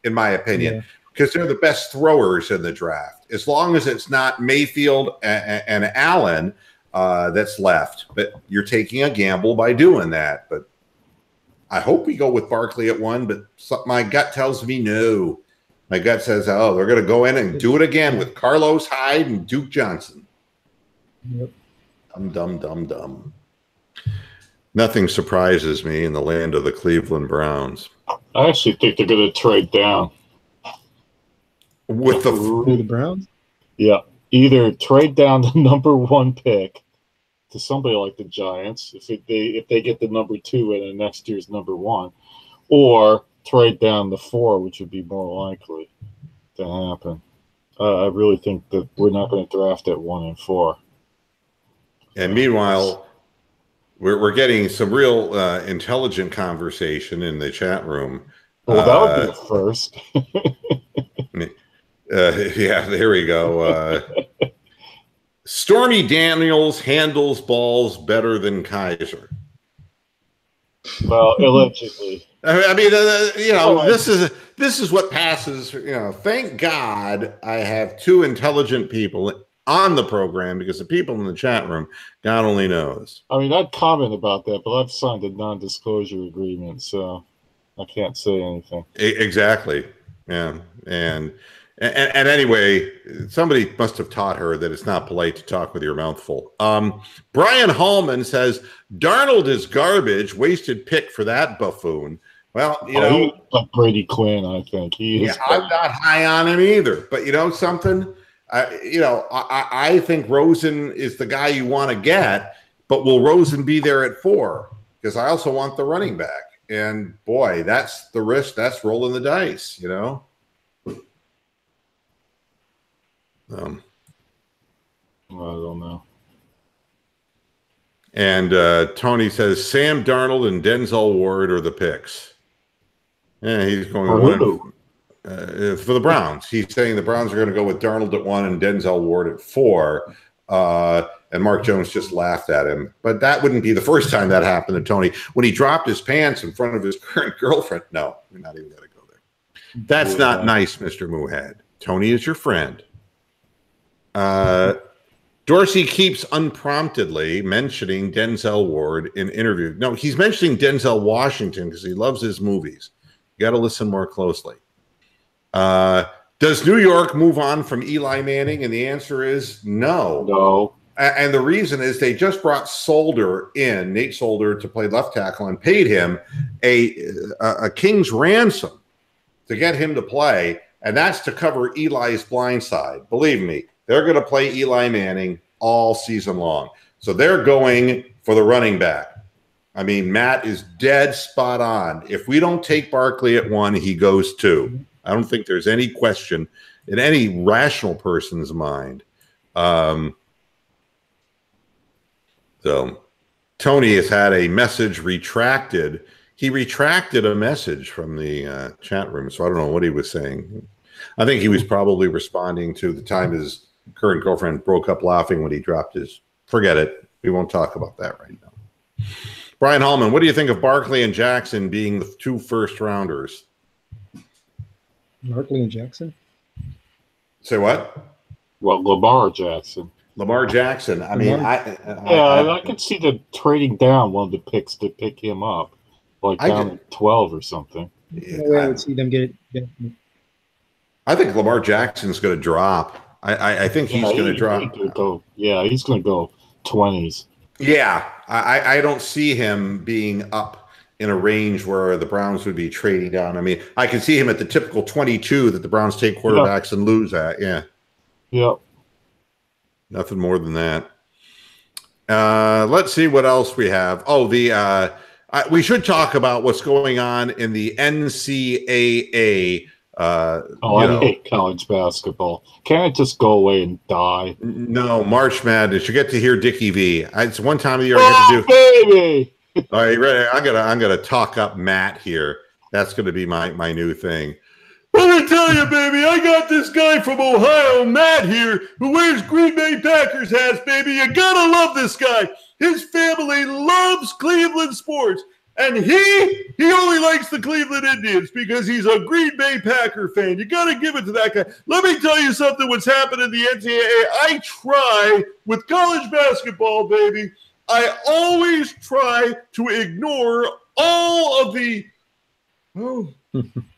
in my opinion, because they're the best throwers in the draft. As long as it's not Mayfield and Allen that's left. But you're taking a gamble by doing that. But I hope we go with Barkley at 1, but my gut tells me no. My gut says, they're going to go in and do it again with Carlos Hyde and Duke Johnson. Yep. Dumb. Nothing surprises me in the land of the Cleveland Browns. I actually think they're going to trade down. With the Browns? Yeah. Either trade down the number 1 pick to somebody like the Giants, if they get the number 2 in the next year's number 1, or trade down the 4, which would be more likely to happen. I really think that we're not going to draft at 1 and 4. And meanwhile, we're getting some real intelligent conversation in the chat room. Well, that would be a first. Yeah, there we go. Stormy Daniels handles balls better than Kaiser. Well, allegedly. I mean, this is what passes. Thank God I have 2 intelligent people on the program, because the people in the chat room, God only knows. I mean, I'd comment about that, but I've signed a non-disclosure agreement, so I can't say anything. Exactly. Yeah, and anyway, somebody must have taught her that it's not polite to talk with your mouth full. Brian Hallman says, Darnold is garbage, wasted pick for that buffoon. Well, like Brady Quinn, I think. I'm not high on him either. But something? I think Rosen is the guy you want to get, but will Rosen be there at 4? Because I also want the running back. And, boy, that's the risk. That's rolling the dice, I don't know. And Tony says Sam Darnold and Denzel Ward are the picks. Yeah, he's going for the Browns. He's saying the Browns are going to go with Darnold at 1 and Denzel Ward at 4. And Mark Jones just laughed at him. But that wouldn't be the first time that happened to Tony. When he dropped his pants in front of his current girlfriend. No, we're not even going to go there. That's not nice, Mr. Moohead. Tony is your friend. Dorsey keeps unpromptedly mentioning Denzel Ward in interviews. No, he's mentioning Denzel Washington because he loves his movies. You got to listen more closely. Does New York move on from Eli Manning? And the answer is no. No. And the reason is they just brought Nate Solder, to play left tackle and paid him a king's ransom to get him to play. And that's to cover Eli's blind side. Believe me, they're going to play Eli Manning all season long. So they're going for the running back. I mean, Matt is dead spot on. If we don't take Barkley at 1, he goes 2. I don't think there's any question in any rational person's mind. So Tony has had a message retracted. He retracted a message from the chat room, so I don't know what he was saying. I think he was probably responding to the time his current girlfriend broke up laughing when he dropped his. Forget it. We won't talk about that right now. Brian Hallman, what do you think of Barkley and Jackson being the 2 first-rounders? Barkley and Jackson? Say what? Well, Lamar Jackson. Lamar Jackson. I mean, I could see them trading down one of the picks to pick him up, like down at 12 or something. I would see them get it. I think Lamar Jackson's going to drop. I think he's going to drop. He's going to go 20s. Yeah, I don't see him being up in a range where the Browns would be trading down. I mean, I can see him at the typical 22 that the Browns take quarterbacks and lose at. Yeah. Yep. Nothing more than that. Let's see what else we have. Oh, we should talk about what's going on in the NCAA. I hate college basketball. Can't it just go away and die? No, March Madness. You get to hear Dickie V. It's one time of the year I get to do. Baby! All right, ready? I'm gonna talk up Matt here. That's gonna be my new thing. Let me tell you, baby, I got this guy from Ohio, Matt here, who wears Green Bay Packers hats, baby. You gotta love this guy. His family loves Cleveland sports, and he only likes the Cleveland Indians because he's a Green Bay Packer fan. You gotta give it to that guy. Let me tell you something. What's happened in the NCAA? I try with college basketball, baby. I always try to ignore all of the. Oh,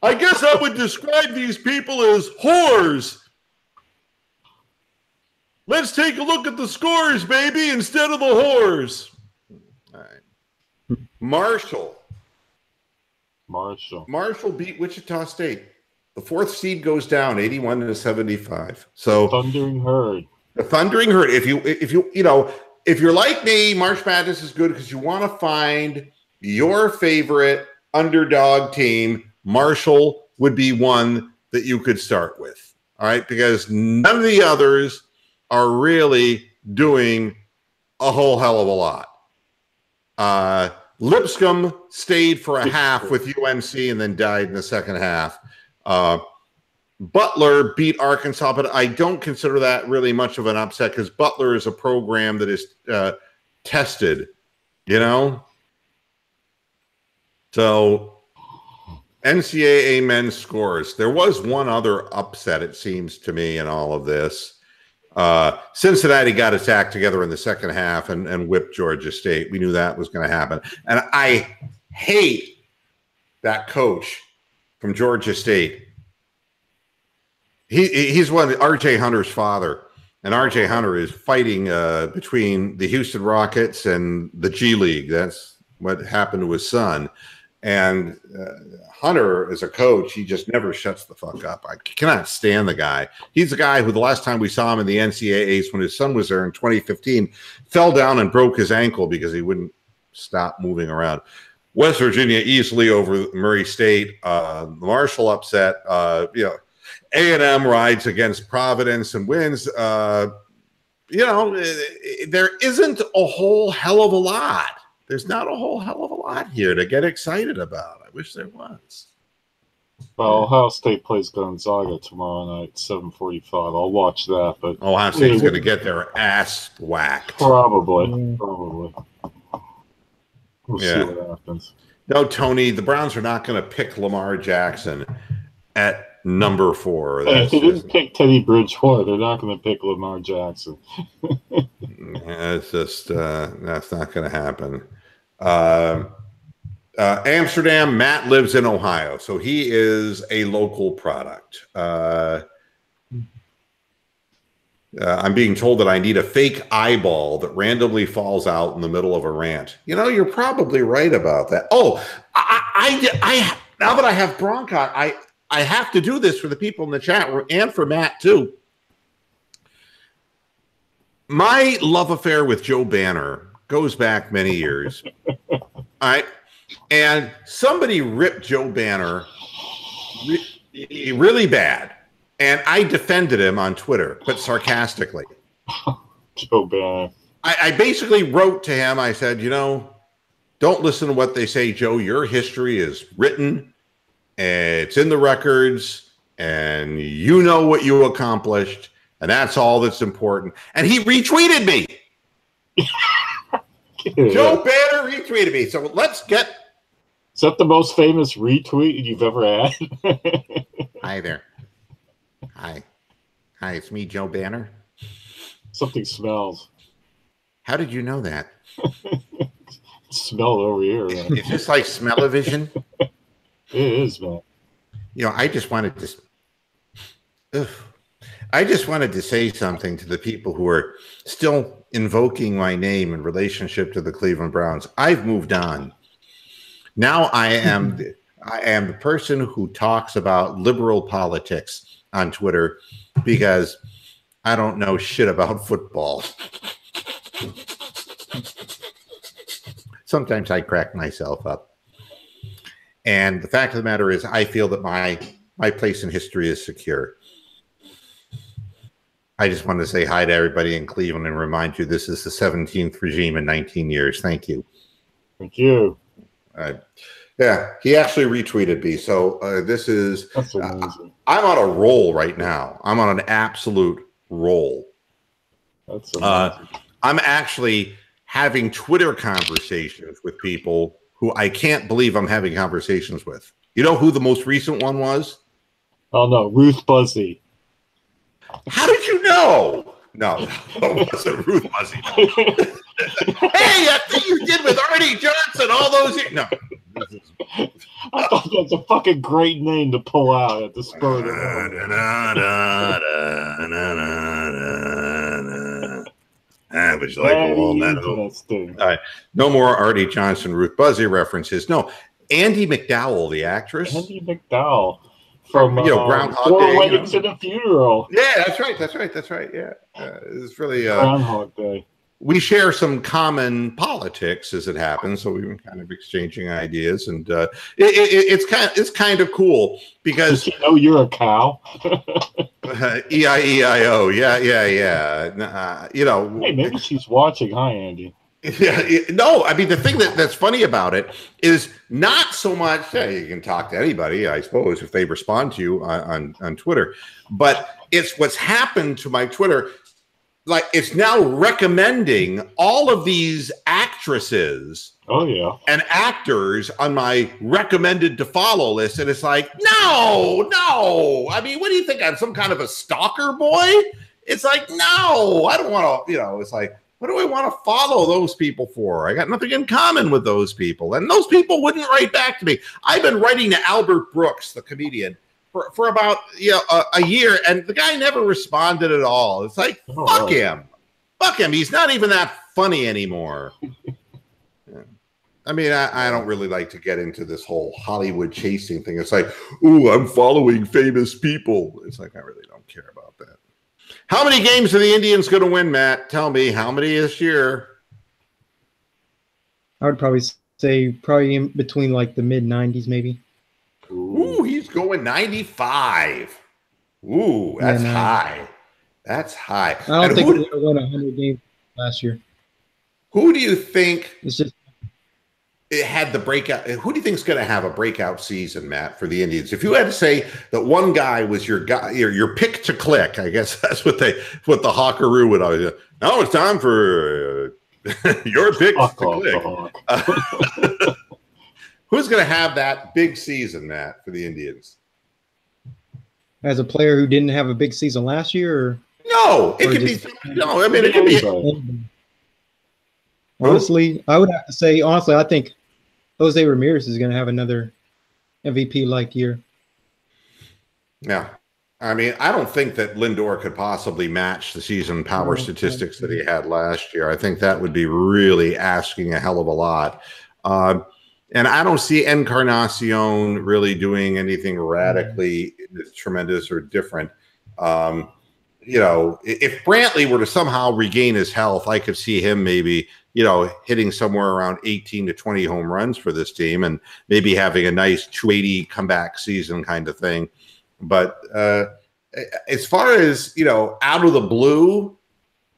I guess I would describe these people as whores. Let's take a look at the scores, baby, instead of the whores. All right. Marshall beat Wichita State. The 4th seed goes down 81-75. So Thundering Herd. The Thundering Herd. If you're like me, March Madness is good because you want to find your favorite underdog team. Marshall would be one that you could start with. All right, because none of the others are really doing a whole hell of a lot. Lipscomb stayed for a half with UNC and then died in the second half. Butler beat Arkansas, but I don't consider that really much of an upset because Butler is a program that is tested, So NCAA men's scores. There was one other upset, it seems to me, in all of this. Cincinnati got its act together in the second half and whipped Georgia State. We knew that was going to happen. And I hate that coach from Georgia State. He's R.J. Hunter's father, and R.J. Hunter is fighting between the Houston Rockets and the G League. That's what happened to his son. And Hunter, as a coach, he just never shuts the fuck up. I cannot stand the guy. He's the guy who the last time we saw him in the NCAAs when his son was there in 2015, fell down and broke his ankle because he wouldn't stop moving around. West Virginia easily over Murray State. Marshall upset. A&M rides against Providence and wins. There isn't a whole hell of a lot. There's not a whole hell of a lot here to get excited about. I wish there was. Well, Ohio State plays Gonzaga tomorrow night, 7:45. I'll watch that. But Ohio State's going to get their ass whacked. Probably. We'll see what happens. No, Tony, the Browns are not going to pick Lamar Jackson at number 4. If they didn't pick Teddy Bridgewater, they're not going to pick Lamar Jackson. It's just that's not going to happen. Amsterdam, Matt lives in Ohio, so he is a local product. I'm being told that I need a fake eyeball that randomly falls out in the middle of a rant. You know, you're probably right about that. Oh, I now that I have bronchi, I have to do this for the people in the chat and for Matt too. My love affair with Joe Banner goes back many years. All right. And somebody ripped Joe Banner really bad. And I defended him on Twitter, but sarcastically. Joe Banner. I basically wrote to him. I said, you know, don't listen to what they say, Joe. Your history is written. It's in the records. And you know what you accomplished. And that's all that's important. And he retweeted me. Joe Banner retweeted me. So let's get. Is that the most famous retweet you've ever had? Hi there. Hi, it's me, Joe Banner. Something smells. How did you know that? It smelled over here. Man. Is this like smell-o-vision? It is, man. You know, I just wanted to say something to the people who are still invoking my name in relationship to the Cleveland Browns. I've moved on. Now I am the person who talks about liberal politics on Twitter because I don't know shit about football. Sometimes I crack myself up. And the fact of the matter is I feel that my place in history is secure. I just wanted to say hi to everybody in Cleveland and remind you this is the 17th regime in 19 years. Thank you. Thank you. Yeah, he actually retweeted me. So this is, that's amazing. I'm on a roll right now. I'm on an absolute roll. That's amazing. I'm actually having Twitter conversations with people who I can't believe I'm having conversations with. You know who the most recent one was? Oh, no, Ruth Buzzy. How did you know? No, it wasn't Ruth Buzzy. Hey, that thing you did with Artie Johnson all those years. No. I thought that's a fucking great name to pull out at the spur of the moment. Would you like a walnut? All right. No more Artie Johnson, Ruth Buzzy references. No, Andy McDowell, the actress. Andy McDowell. From Groundhog Day. Four Weddings and a Funeral. Yeah, that's right. Yeah, it's really Groundhog Day. We share some common politics as it happens, so we've been kind of exchanging ideas, and it's kind of cool because you know you're a cow. E-I-E-I-O. Yeah. Hey, maybe she's watching. Hi, Andy. Yeah, no, I mean, the thing that's funny about it is not so much, you can talk to anybody, I suppose, if they respond to you on Twitter, but it's what's happened to my Twitter. Like, it's now recommending all of these actresses and actors on my recommended to follow list. And it's like, no. I mean, what do you think? I'm some kind of a stalker boy? It's like, no, I don't want to, it's like, what do I want to follow those people for? I got nothing in common with those people. And those people wouldn't write back to me. I've been writing to Albert Brooks, the comedian, for about a year, and the guy never responded at all. It's like, fuck him. Fuck him. He's not even that funny anymore. I mean, I don't really like to get into this whole Hollywood chasing thing. It's like, ooh, I'm following famous people. It's like, I really don't care about that. How many games are the Indians going to win, Matt? Tell me, how many this year? I would probably say in between like the mid-90s, maybe. Ooh, he's going 95. Ooh, that's high. That's high. I don't think we won 100 games last year. Who do you think it's just it had the breakout? Who do you think is going to have a breakout season, Matt, for the Indians? If you had to say that one guy was your guy, your pick to click, I guess that's what the Hawkeroo would always do. Now it's time for your pick to click. Who's going to have that big season, Matt, for the Indians? as a player who didn't have a big season last year? Or, no, it could be. No, I mean, it could be. Honestly, I would have to say, I think Jose Ramirez is going to have another MVP-like year. Yeah. I mean, I don't think that Lindor could possibly match the season power statistics that he had last year. I think that would be really asking a hell of a lot. And I don't see Encarnacion really doing anything radically tremendous or different. You know, if Brantley were to somehow regain his health, I could see him maybe, you know, hitting somewhere around 18 to 20 home runs for this team and maybe having a nice 280 comeback season kind of thing. But as far as, you know, out of the blue,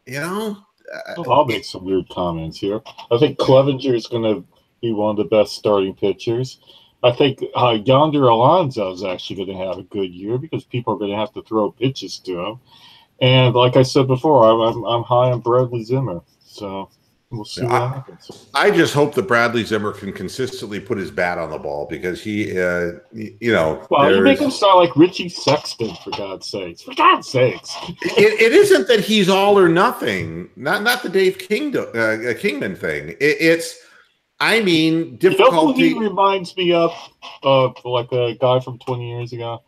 you know. I'll make some weird comments here. I think Clevenger is going to be one of the best starting pitchers. I think Yonder Alonso is actually going to have a good year because people are going to have to throw pitches to him. And like I said before, I'm high on Bradley Zimmer. So we'll see what happens. I just hope that Bradley Zimmer can consistently put his bat on the ball because he, you know. Well, you make him sound like Richie Sexton, for God's sakes. For God's sakes. It isn't that he's all or nothing. Not the Dave Kingman thing. It's, I mean, difficulty. You know who he reminds me of like a guy from 20 years ago?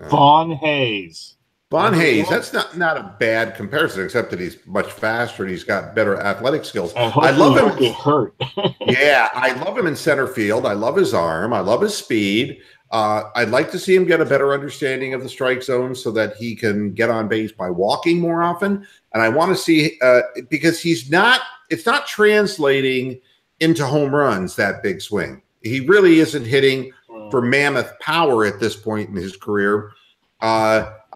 Vaughn Hayes. Vaughn Hayes, that's not a bad comparison, except that he's much faster and he's got better athletic skills. I love him. Get hurt. Yeah, I love him in center field. I love his arm. I love his speed. I'd like to see him get a better understanding of the strike zone so that he can get on base by walking more often. And I want to see because it's not translating into home runs, that big swing. He really isn't hitting for mammoth power at this point in his career.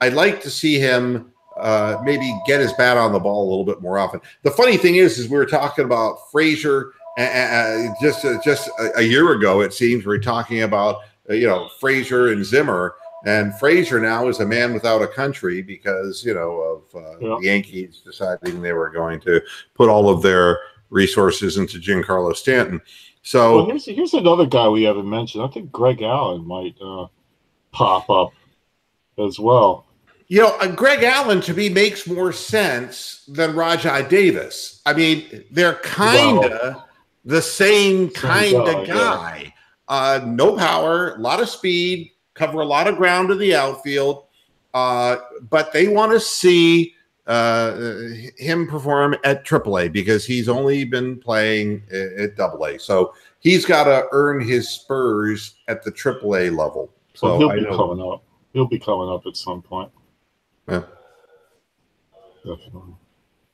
I'd like to see him maybe get his bat on the ball a little bit more often. The funny thing is we were talking about Frazier just a year ago, it seems. We were talking about, you know, Frazier and Zimmer. And Frazier now is a man without a country because, you know, of the Yankees deciding they were going to put all of their resources into Giancarlo Stanton. So here's another guy we haven't mentioned. I think Greg Allen might pop up as well. You know, Greg Allen to me makes more sense than Rajai Davis. I mean, they're kind of the same kind of guy. Yeah. No power, a lot of speed, cover a lot of ground to the outfield, but they want to see him perform at AAA because he's only been playing at AA. So he's got to earn his spurs at the AAA level. So he'll be coming up. He'll be coming up at some point. Yeah. Definitely.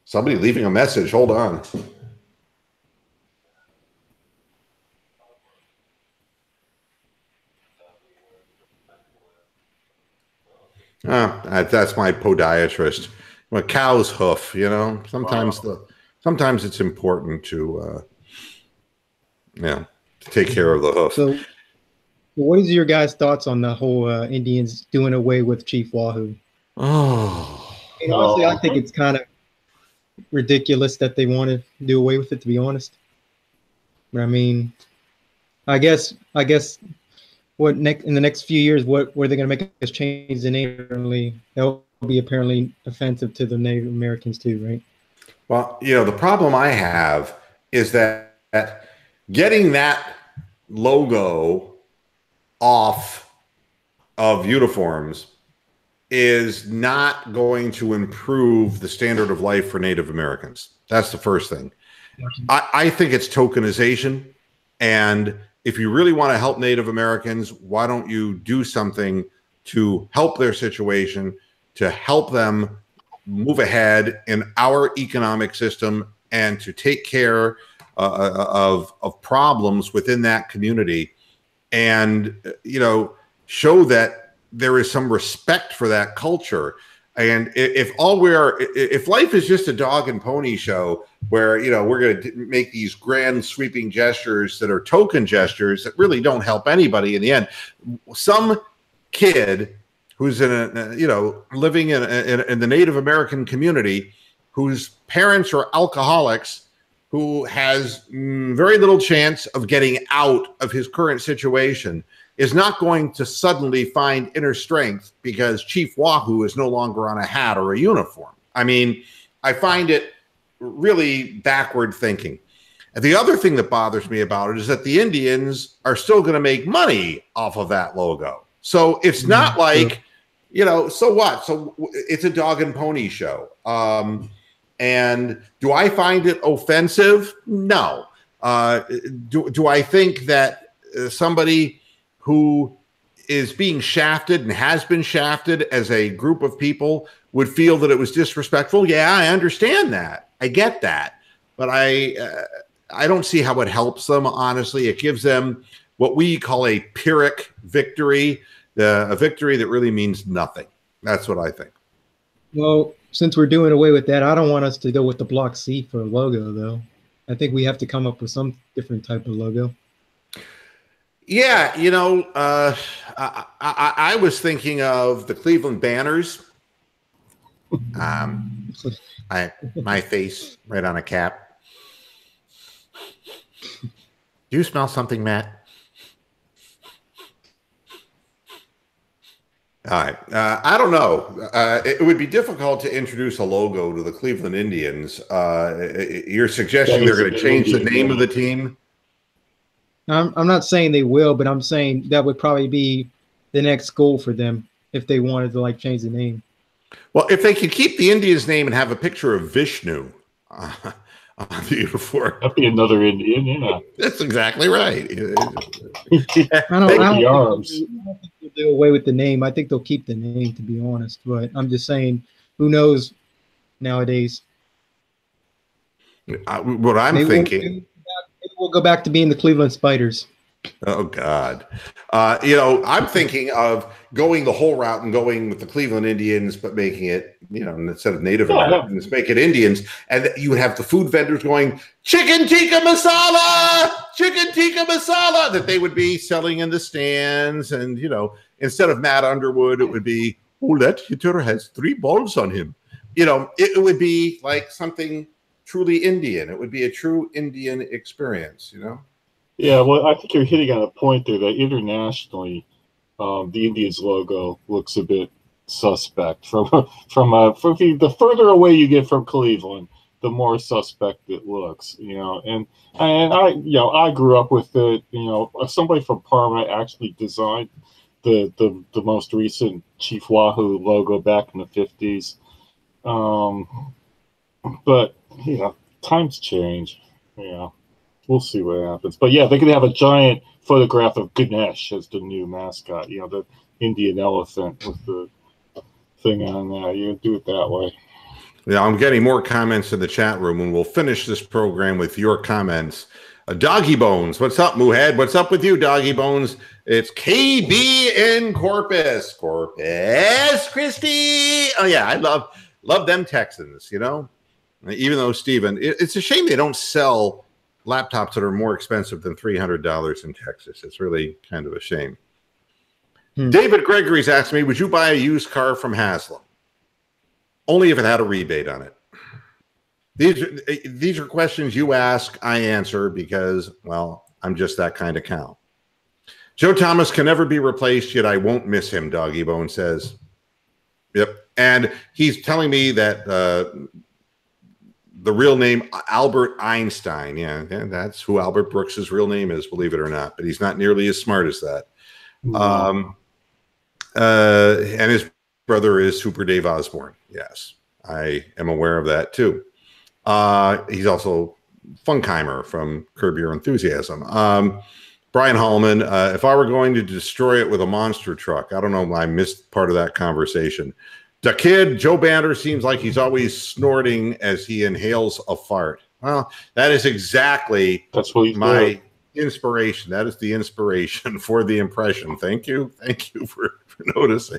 Somebody leaving a message. Hold on. That's my podiatrist. A cow's hoof, you know. Sometimes it's important to take care of the hoof. So what is your guys' thoughts on the whole Indians doing away with Chief Wahoo? Oh, and honestly, I think it's kind of ridiculous that they want to do away with it, to be honest. But I mean, I guess what in the next few years, where they're going to make us change the name? That'll be apparently offensive to the Native Americans too, right? Well, you know, the problem I have is that getting that logo off of uniforms is not going to improve the standard of life for Native Americans. That's the first thing. I think it's tokenization. And if you really want to help Native Americans, why don't you do something to help their situation, to help them move ahead in our economic system and to take care of problems within that community and, you know, show that there is some respect for that culture. And if life is just a dog and pony show where, you know, we're going to make these grand sweeping gestures that are token gestures that really don't help anybody in the end, some kid who's living in the Native American community, whose parents are alcoholics, who has very little chance of getting out of his current situation, is not going to suddenly find inner strength because Chief Wahoo is no longer on a hat or a uniform. I mean, I find it really backward thinking. And the other thing that bothers me about it is that the Indians are still going to make money off of that logo. So it's not like, you know, so what? So it's a dog and pony show. And do I find it offensive? No. Do I think that somebody who is being shafted and has been shafted as a group of people would feel that it was disrespectful? Yeah, I understand that. I get that. But I don't see how it helps them, honestly. It gives them what we call a Pyrrhic victory, a victory that really means nothing. That's what I think. Well, since we're doing away with that, I don't want us to go with the Block C for a logo, though. I think we have to come up with some different type of logo. Yeah, you know, I was thinking of the Cleveland Banners. My face right on a cap. Do you smell something, Matt? All right. I don't know. It would be difficult to introduce a logo to the Cleveland Indians. You're suggesting they're going to change the name of the team? I'm not saying they will, but I'm saying that would probably be the next goal for them if they wanted to, like, change the name. Well, if they could keep the Indians' name and have a picture of Vishnu on the uniform. That'd be another Indian, yeah. That's exactly right. I don't think they'll do away with the name. I think they'll keep the name, to be honest. But I'm just saying, who knows nowadays? What I'm thinking. We'll go back to being the Cleveland Spiders. Oh, God. You know, I'm thinking of going the whole route and going with the Cleveland Indians, but making it, you know, instead of Native Americans, make it Indians. And you would have the food vendors going, chicken tikka masala, that they would be selling in the stands. And, you know, instead of Matt Underwood, it would be, oh, that hitter has 3 balls on him. You know, it would be like something truly Indian. It would be a true Indian experience, you know? Yeah, well, I think you're hitting on a point there that internationally, the Indians logo looks a bit suspect. From the further away you get from Cleveland, the more suspect it looks. You know, and I grew up with it. You know, somebody from Parma actually designed the most recent Chief Wahoo logo back in the 50s. But you know, times change. You know. We'll see what happens. But yeah, they could have a giant photograph of Ganesh as the new mascot, you know, the Indian elephant with the thing on there. You do it that way. Yeah, I'm getting more comments in the chat room, and we'll finish this program with your comments. Doggy Bones, what's up, Moohead? What's up with you, Doggy Bones? It's KB in Corpus Christi. Oh, yeah, I love them Texans, you know, even though, Steven, it's a shame they don't sell laptops that are more expensive than $300 in Texas. It's really kind of a shame. David Gregory's asked me, would you buy a used car from Haslam? Only if it had a rebate on it. These are questions you ask, I answer, because, well, I'm just that kind of cow. Joe Thomas can never be replaced, yet I won't miss him, Doggy Bone says. Yep. And he's telling me that the real name, Albert Einstein. Yeah, that's who Albert Brooks's real name is, believe it or not. But he's not nearly as smart as that. And his brother is Super Dave Osborne. Yes, I am aware of that too. He's also Funkheimer from Curb Your Enthusiasm. Brian Hallman, if I were going to destroy it with a monster truck, I don't know, I missed part of that conversation. The kid, Joe Banner, seems like he's always snorting as he inhales a fart. Well, that is exactly my inspiration. That is the inspiration for the impression. Thank you. Thank you for noticing.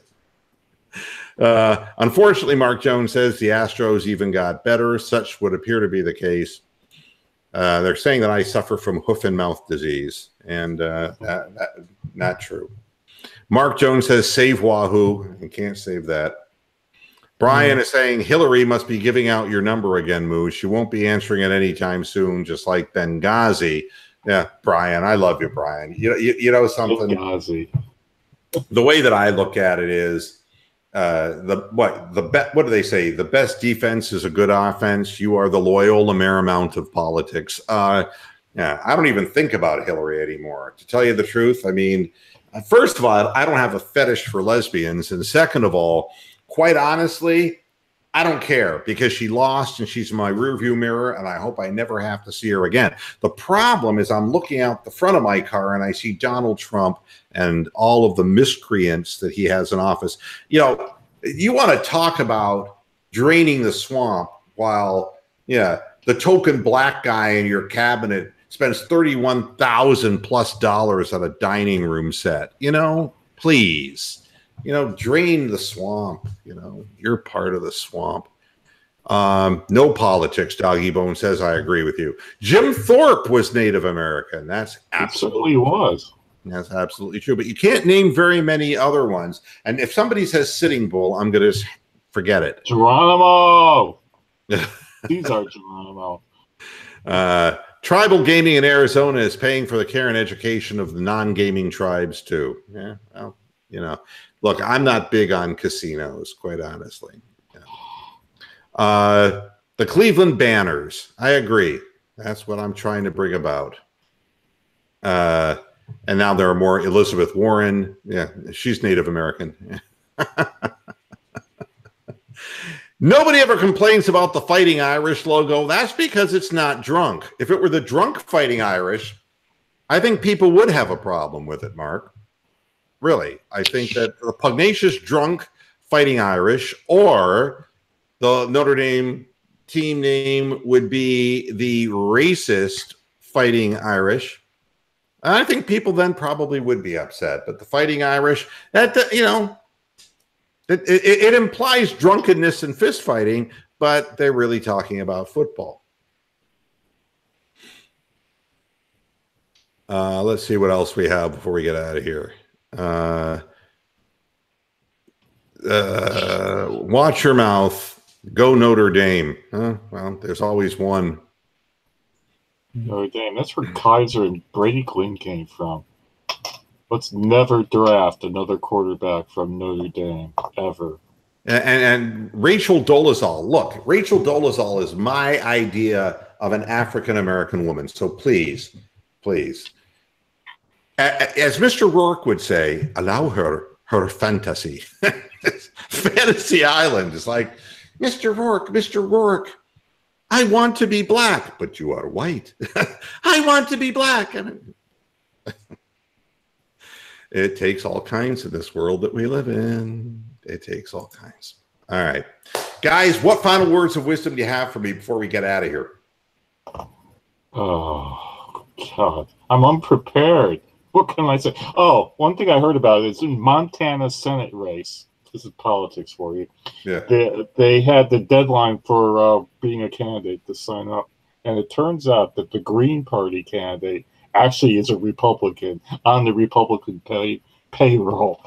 Unfortunately, Mark Jones says the Astros even got better. Such would appear to be the case. They're saying that I suffer from hoof and mouth disease, and not true. Mark Jones says save Wahoo. You can't save that. Brian is saying Hillary must be giving out your number again, Moose. You won't be answering it anytime soon, just like Benghazi. Yeah, Brian, I love you, Brian. You know something. The way that I look at it is, what do they say? The best defense is a good offense. You are the Loyola Marymount of politics. Yeah, I don't even think about Hillary anymore. To tell you the truth, I mean, first of all, I don't have a fetish for lesbians, and second of all, quite honestly, I don't care because she lost and she's in my rearview mirror, and I hope I never have to see her again. The problem is I'm looking out the front of my car and I see Donald Trump and all of the miscreants that he has in office. You know, you want to talk about draining the swamp while, the token black guy in your cabinet spends $31,000+ on a dining room set. Please. Drain the swamp. You're part of the swamp. No politics, Doggy Bone says. I agree with you. Jim Thorpe was Native American. That's absolutely was. That's absolutely true. But you can't name very many other ones. And if somebody says Sitting Bull, I'm going to forget it. Geronimo. These are Geronimo. Tribal gaming in Arizona is paying for the care and education of the non-gaming tribes too. Yeah, well, look, I'm not big on casinos, quite honestly. The Cleveland Banners, I agree. That's what I'm trying to bring about. And now there are more. Elizabeth Warren, she's Native American. Nobody ever complains about the Fighting Irish logo. That's because it's not drunk. If it were the drunk Fighting Irish, I think people would have a problem with it, Mark. Really, I think that the pugnacious drunk Fighting Irish or the Notre Dame team name would be the racist Fighting Irish. I think people then probably would be upset. But the Fighting Irish, it implies drunkenness and fist fighting, but they're really talking about football. Let's see what else we have before we get out of here. Watch your mouth. Go Notre Dame. Well, there's always one. Notre Dame. That's where Kaiser and Brady Quinn came from. Let's never draft another quarterback from Notre Dame ever. And Rachel Dolezal. Look, Rachel Dolezal is my idea of an African-American woman. So please. As Mr. Rourke would say, allow her fantasy. Fantasy Island is like, Mr. Rourke, I want to be black, but you are white. I want to be black. It takes all kinds in this world that we live in. It takes all kinds. All right. Guys, what final words of wisdom do you have for me before we get out of here? Oh, God. I'm unprepared. What can I say? Oh, one thing I heard about is in Montana Senate race. This is politics for you. Yeah. They had the deadline for being a candidate to sign up. And it turns out that the Green Party candidate actually is a Republican on the Republican payroll.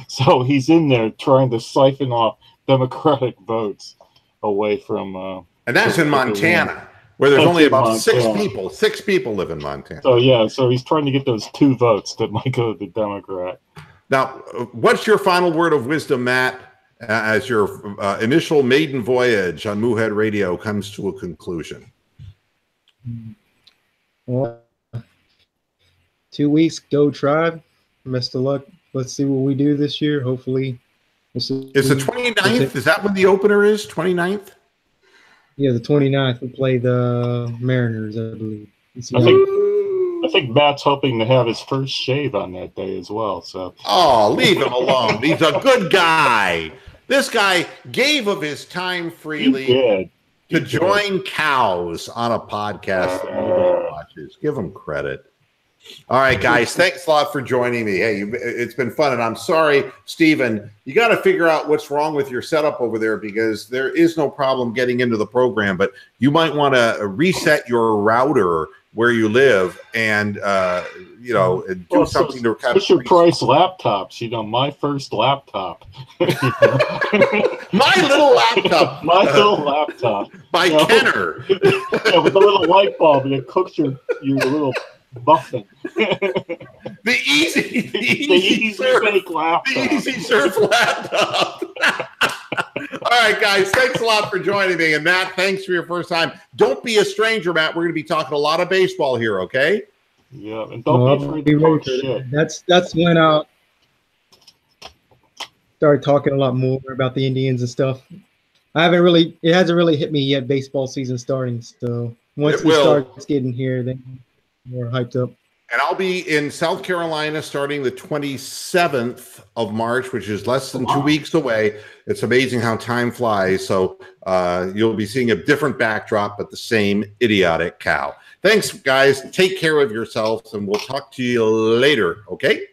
So he's in there trying to siphon off Democratic votes away from... and that's in Montana, where there's only about 6 people. 6 people live in Montana. So he's trying to get those 2 votes that might go to the Democrat. Now, what's your final word of wisdom, Matt, as your initial maiden voyage on Moohead Radio comes to a conclusion? Well, 2 weeks, go Tribe. Best of luck. Let's see what we do this year. Hopefully. Is the 29th? Is that when the opener is? 29th? Yeah, the 29th. We play the Mariners, I believe. I think Matt's hoping to have his first shave on that day as well. So. Oh, leave him alone. He's a good guy. This guy gave of his time freely to join cows on a podcast that nobody watches. Give him credit. All right, guys. Thanks a lot for joining me. Hey, it's been fun, and I'm sorry, Stephen. You got to figure out what's wrong with your setup over there because there is no problem getting into the program, but you might want to reset your router where you live and do something to kind of Fisher Price laptops. My first laptop. My little laptop. My little laptop. By Kenner. With a little light bulb, and it cooks your little Nothing. The easy fake laptop. The easy surf laptop. All right, guys, thanks a lot for joining me. And Matt, thanks for your first time. Don't be a stranger, Matt. We're going to be talking a lot of baseball here, okay? Yeah, and don't be afraid to talk shit. That's when I started talking a lot more about the Indians and stuff. It hasn't really hit me yet, baseball season starting. So once it starts getting here, then we're hyped up. And I'll be in South Carolina starting the 27th of March, which is less than 2 weeks away. It's amazing how time flies. So you'll be seeing a different backdrop, but the same idiotic cow. Thanks, guys. Take care of yourselves, and we'll talk to you later, okay?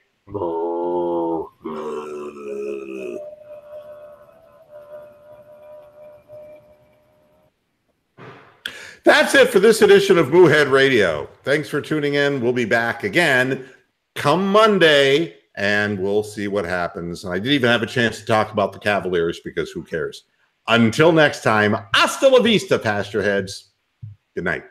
That's it for this edition of Moohead Radio. Thanks for tuning in. We'll be back again come Monday, and we'll see what happens. And I didn't even have a chance to talk about the Cavaliers because who cares? Until next time, hasta la vista, pasture heads. Good night.